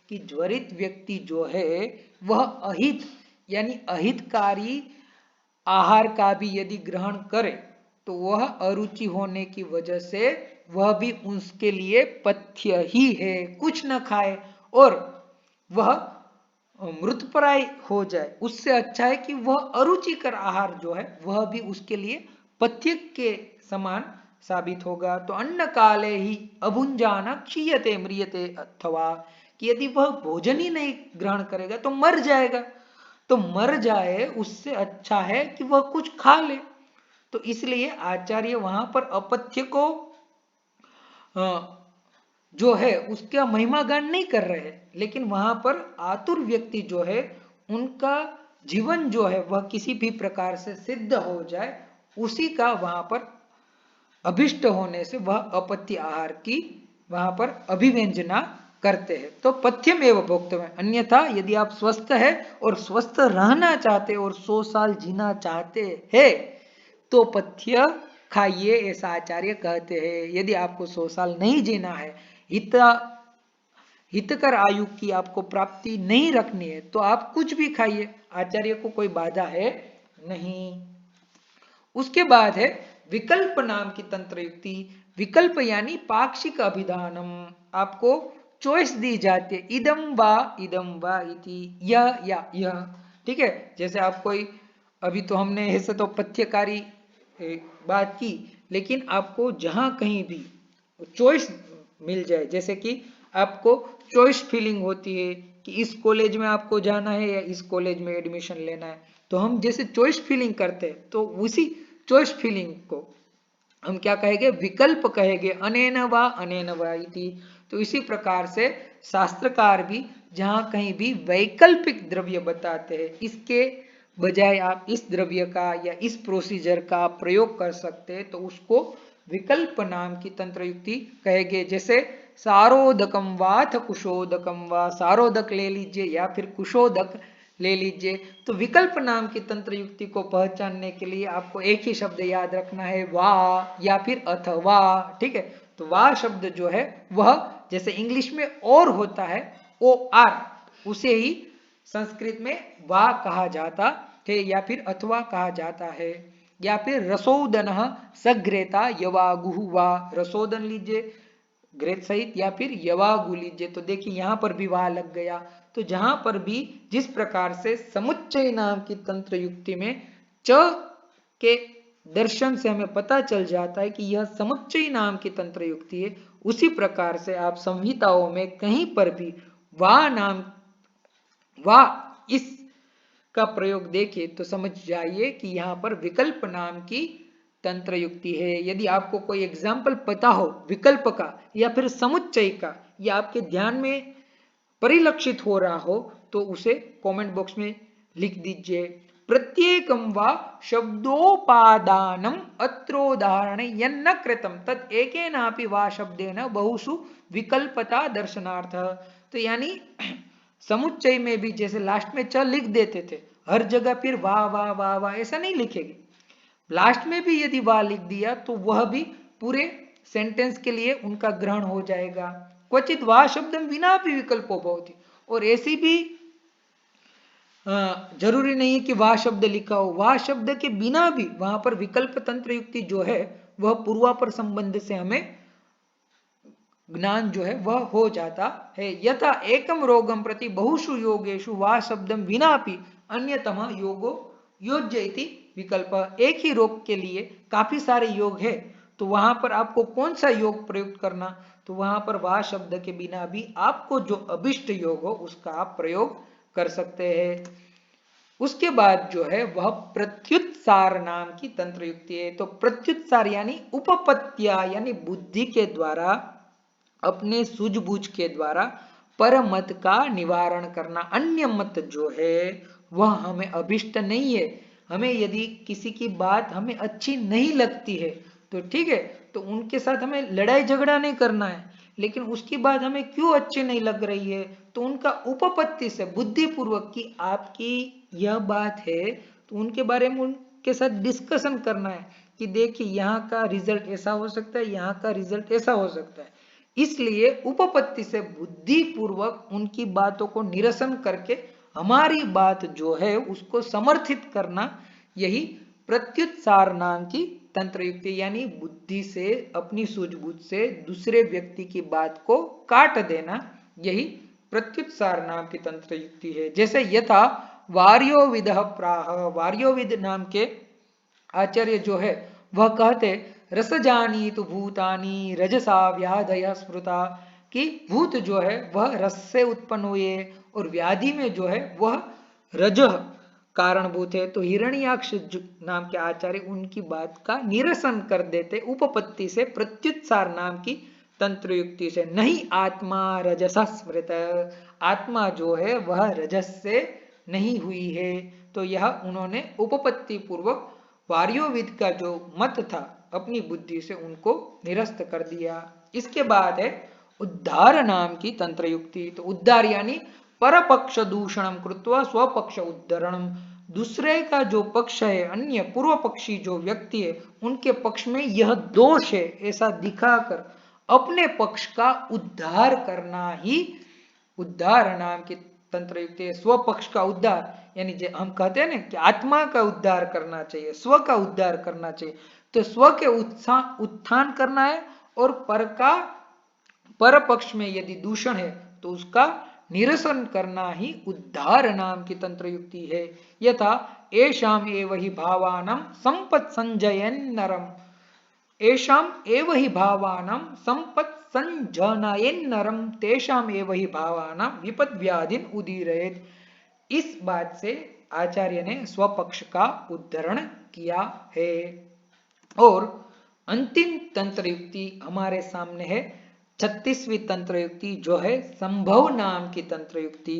कि ज्वरित व्यक्ति जो है वह अहित यानी अहितकारी आहार का भी यदि ग्रहण करे तो वह अरुचि होने की वजह से वह भी उसके लिए पथ्य ही है, कुछ न खाए और वह मृतप्राय हो जाए, उससे अच्छा है कि वह अरुचिकर आहार जो है वह भी उसके लिए पथ्य के समान साबित होगा। तो अन्न काले ही अभुंजान क्षीयते म्रियते, अथवा कि यदि वह भोजन ही नहीं ग्रहण करेगा तो मर जाएगा, तो मर जाए उससे अच्छा है कि वह कुछ खा ले। तो इसलिए आचार्य वहां पर अपथ्य को जो है उसका महिमा गान नहीं कर रहे हैं, लेकिन वहां पर आतुर व्यक्ति जो है उनका जीवन जो है वह किसी भी प्रकार से सिद्ध हो जाए, उसी का वहां पर अभिष्ट होने से वह अपत्य आहार की वहां पर अभिव्यंजना करते हैं। तो पथ्यम एवं भोक्तव्य, अन्यथा यदि आप स्वस्थ है और स्वस्थ रहना चाहते और 100 साल जीना चाहते हैं तो पथ्य खाइए, ऐसा आचार्य कहते हैं। यदि आपको 100 साल नहीं जीना है, हितकर आयु की आपको प्राप्ति नहीं रखनी है, तो आप कुछ भी खाइए, आचार्य को कोई बाधा है नहीं। उसके बाद है विकल्प नाम की तंत्र युक्ति। विकल्प यानी पाक्षिक अभिधानम, आपको चॉइस दी जाती है, इदम वा इति, यह या यह। ठीक है, जैसे आप कोई, अभी तो हमने ऐसे तो पथ्यकारी बात की, लेकिन आपको जहां कहीं भी चॉइस मिल जाए, जैसे कि आपको चॉइस फीलिंग होती है कि इस कॉलेज में आपको जाना है या इस कॉलेज में एडमिशन लेना है, तो हम जैसे चॉइस फीलिंग करते हैं तो उसी चॉइस फीलिंग को हम क्या कहेंगे, विकल्प कहेंगे, अनेन वा इति। तो इसी प्रकार से शास्त्रकार भी जहां कहीं भी वैकल्पिक द्रव्य बताते हैं, इसके बजाय आप इस द्रव्य का या इस प्रोसीजर का प्रयोग कर सकते हैं, तो उसको विकल्प नाम की तंत्र युक्ति कहेंगे। जैसे सारोदकम वाथ कुशोदकम वा, सारोदक ले लीजिए या फिर कुशोदक ले लीजिए। तो विकल्प नाम की तंत्र युक्ति को पहचानने के लिए आपको एक ही शब्द याद रखना है, वा या फिर अथवा। ठीक है, तो वा शब्द जो है वह जैसे इंग्लिश में और होता है, ओ आर, उसे ही संस्कृत में वा कहा जाता है या फिर अथवा कहा जाता है। या फिर रसोदन सग्रेता यवागुह वा, रसोदन लीजिए ग्रेत सहित या फिर यवागु लीजिए। तो देखिए यहां पर भी वाह लग गया। तो जहां पर भी जिस प्रकार से समुच्चय नाम की तंत्र युक्ति में च के दर्शन से हमें पता चल जाता है कि यह समुच्चय नाम की तंत्र युक्ति है, उसी प्रकार से आप संहिताओं में कहीं पर भी वाह इस का प्रयोग देखिए तो समझ जाइए कि यहाँ पर विकल्प नाम की तंत्र युक्ति है। यदि आपको कोई एग्जाम्पल पता हो विकल्प का या फिर समुच्चय का, या आपके ध्यान में परिलक्षित हो रहा हो, तो उसे कमेंट बॉक्स में लिख दीजिए। प्रत्येकम वा शब्दोपादानम अत्रोदाहरणे यन्न कृतम तद एकेनापि वा शब्देन बहुषु विकल्पता दर्शनार्थ। तो यानी समुच्चय में भी जैसे लास्ट में च लिख देते थे, हर जगह फिर वाह वाह वाह वाह ऐसा नहीं लिखेंगे। लास्ट में भी यदि वाह लिख दिया तो वह भी पूरे सेंटेंस के लिए उनका ग्रहण हो जाएगा। क्वचित वाह शब्द बिना भी विकल्पो भवति, और ऐसी भी जरूरी नहीं है कि वाह शब्द लिखा हो, वाह शब्द के बिना भी वहां पर विकल्प तंत्र युक्ति जो है वह पूर्वापर संबंध से हमें ज्ञान जो है वह हो जाता है। यथा एकम रोगम प्रति बहुषु योगेशु वाह शब्दम विनापि अन्यतम योगो योज्य इति विकल्प। एक ही रोग के लिए काफी सारे योग है, तो वहां पर आपको कौन सा योग प्रयुक्त करना, तो वहां पर वाह शब्द के बिना भी आपको जो अभिष्ट योग हो उसका आप प्रयोग कर सकते हैं। उसके बाद जो है वह प्रत्युत्सार नाम की तंत्र युक्ति है। तो प्रत्युत्सार यानी उपपत्तिया, यानी बुद्धि के द्वारा, अपने सूझबूझ के द्वारा परमत का निवारण करना। अन्य मत जो है वह हमें अभिष्ट नहीं है। हमें यदि किसी की बात हमें अच्छी नहीं लगती है तो ठीक है, तो उनके साथ हमें लड़ाई झगड़ा नहीं करना है, लेकिन उसकी बात हमें क्यों अच्छी नहीं लग रही है तो उनका उपपत्ति से बुद्धिपूर्वक की आपकी यह बात है, तो उनके बारे में उनके साथ डिस्कशन करना है कि देखिए यहाँ का रिजल्ट ऐसा हो सकता है, यहाँ का रिजल्ट ऐसा हो सकता है। इसलिए उपपत्ति से बुद्धिपूर्वक उनकी बातों को निरसन करके हमारी बात जो है उसको समर्थित करना, यही प्रत्युत्सार नाम की तंत्र युक्ति, यानी बुद्धि से अपनी सूझबूझ से दूसरे व्यक्ति की बात को काट देना, यही प्रत्युत्सार नाम की तंत्र युक्ति है। जैसे यथा वार्योविद प्राह, वार्योविद नाम के आचार्य जो है वह कहते रसजानी तो भूतानी रजसा व्याधय स्मृता, कि भूत जो है वह रस से उत्पन्न हुए और व्याधि में जो है वह रजह कारणभूत है। तो हिरण्याक्ष नाम के आचार्य उनकी बात का निरसन कर देते उपपत्ति से प्रत्युत्सार नाम की तंत्र युक्ति से। नहीं आत्मा रजसा स्मृत, आत्मा जो है वह रजस से नहीं हुई है। तो यह उन्होंने उपपत्ति पूर्वक वार्योविद का जो मत था अपनी बुद्धि से उनको निरस्त कर दिया। इसके बाद है उद्धार नाम की तंत्र युक्ति। तो उद्धार यानी परपक्ष दूषणम कृत्वा स्वपक्ष उद्धरणम, दूसरे का जो पक्ष है, अन्य पूर्व पक्षी जो व्यक्ति है उनके पक्ष में यह दोष है ऐसा दिखाकर अपने पक्ष का उद्धार करना ही उद्धार नाम की तंत्र युक्ति है। स्वपक्ष का उद्धार यानी हम कहते हैं ना कि आत्मा का उद्धार करना चाहिए, स्व का उद्धार करना चाहिए। तो स्व के उत्थान करना है और पर पक्ष में यदि दूषण है तो उसका निरसन करना ही उद्धार नाम की तंत्र युक्ति है। यथा एषाम एव हि भावानां संपत् संजयन् नरम, एषाम एव हि भावानां संपत् संजनयन् नरम तेषाम एव हि भावानां विपद व्याधिन उदीरयेत्। इस बात से आचार्य ने स्वपक्ष का उद्धरण किया है। और अंतिम तंत्र युक्ति हमारे सामने है 36वीं तंत्र युक्ति जो है संभव नाम की तंत्र युक्ति।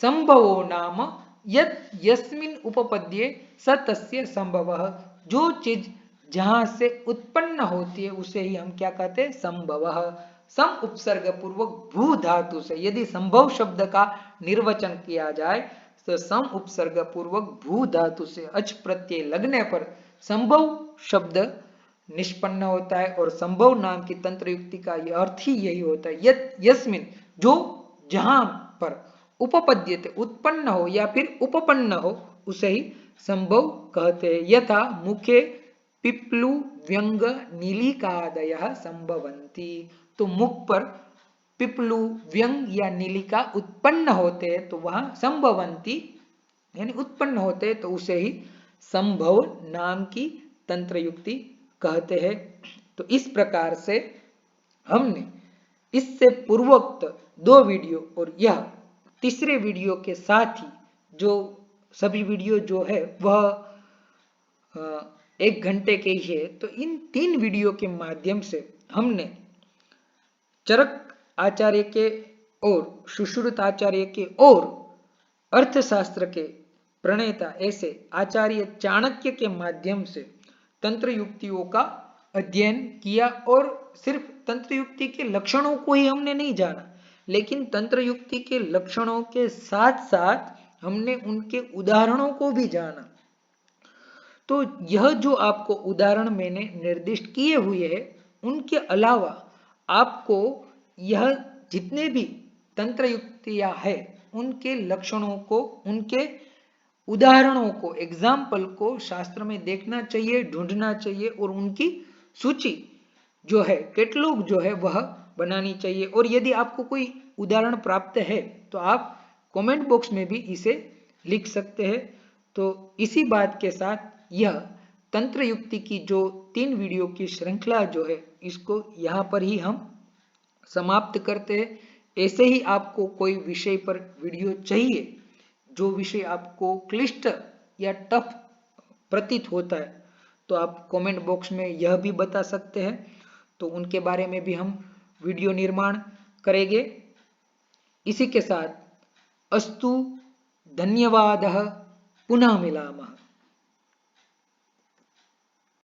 संभवो नाम यत् यस्मिन् उपपद्ये स तस्य संभवः, जो चीज जहां से उत्पन्न होती है उसे ही हम क्या कहते हैं संभवः। सम उपसर्ग पूर्वक भू धातु से यदि संभव शब्द का निर्वचन किया जाए तो सम उपसर्ग पूर्वक भू धातु से अच प्रत्यय लगने पर संभव शब्द निष्पन्न होता है। और संभव नाम की तंत्र युक्ति का अर्थ ही यही होता है यस्मिन, जो जहां पर उपपद्यते उत्पन्न हो या फिर उपपन्न हो उसे ही संभव कहते हैं। यथा मुखे पिप्लु व्यंग नीलिकादयः संभवन्ति, तो मुख पर पिप्लु व्यंग या नीलिका उत्पन्न होते हैं तो वहां संभवंती यानी उत्पन्न होते हैं तो उसे ही संभव नाम की तंत्र युक्ति कहते हैं। तो इस प्रकार से हमने इससे पूर्वोक्त 2 वीडियो और यह तीसरे वीडियो के साथ ही जो सभी वीडियो जो है वह 1 घंटे के ही है। तो इन 3 वीडियो के माध्यम से हमने चरक आचार्य के और सुश्रुत आचार्य के और अर्थशास्त्र के प्रणेता ऐसे आचार्य चाणक्य के माध्यम से तंत्र युक्तियों का अध्ययन किया। और सिर्फ तंत्र युक्ति के लक्षणों को ही हमने नहीं जाना, लेकिन तंत्र युक्ति के लक्षणों के साथ साथ हमने उनके उदाहरणों को भी जाना। तो यह जो आपको उदाहरण मैंने निर्दिष्ट किए हुए हैं उनके अलावा आपको यह जितने भी तंत्र युक्तियां हैं उनके लक्षणों को, उनके उदाहरणों को, एग्जाम्पल को शास्त्र में देखना चाहिए, ढूंढना चाहिए और उनकी सूची जो है, कैटलॉग जो है वह बनानी चाहिए। और यदि आपको कोई उदाहरण प्राप्त है तो आप कमेंट बॉक्स में भी इसे लिख सकते हैं। तो इसी बात के साथ यह तंत्र युक्ति की जो 3 वीडियो की श्रृंखला जो है इसको यहाँ पर ही हम समाप्त करते हैं। ऐसे ही आपको कोई विषय पर वीडियो चाहिए, जो विषय आपको क्लिष्ट या टफ प्रतीत होता है तो आप कमेंट बॉक्स में यह भी बता सकते हैं, तो उनके बारे में भी हम वीडियो निर्माण करेंगे। इसी के साथ अस्तु, धन्यवादः, पुनः मिलामः।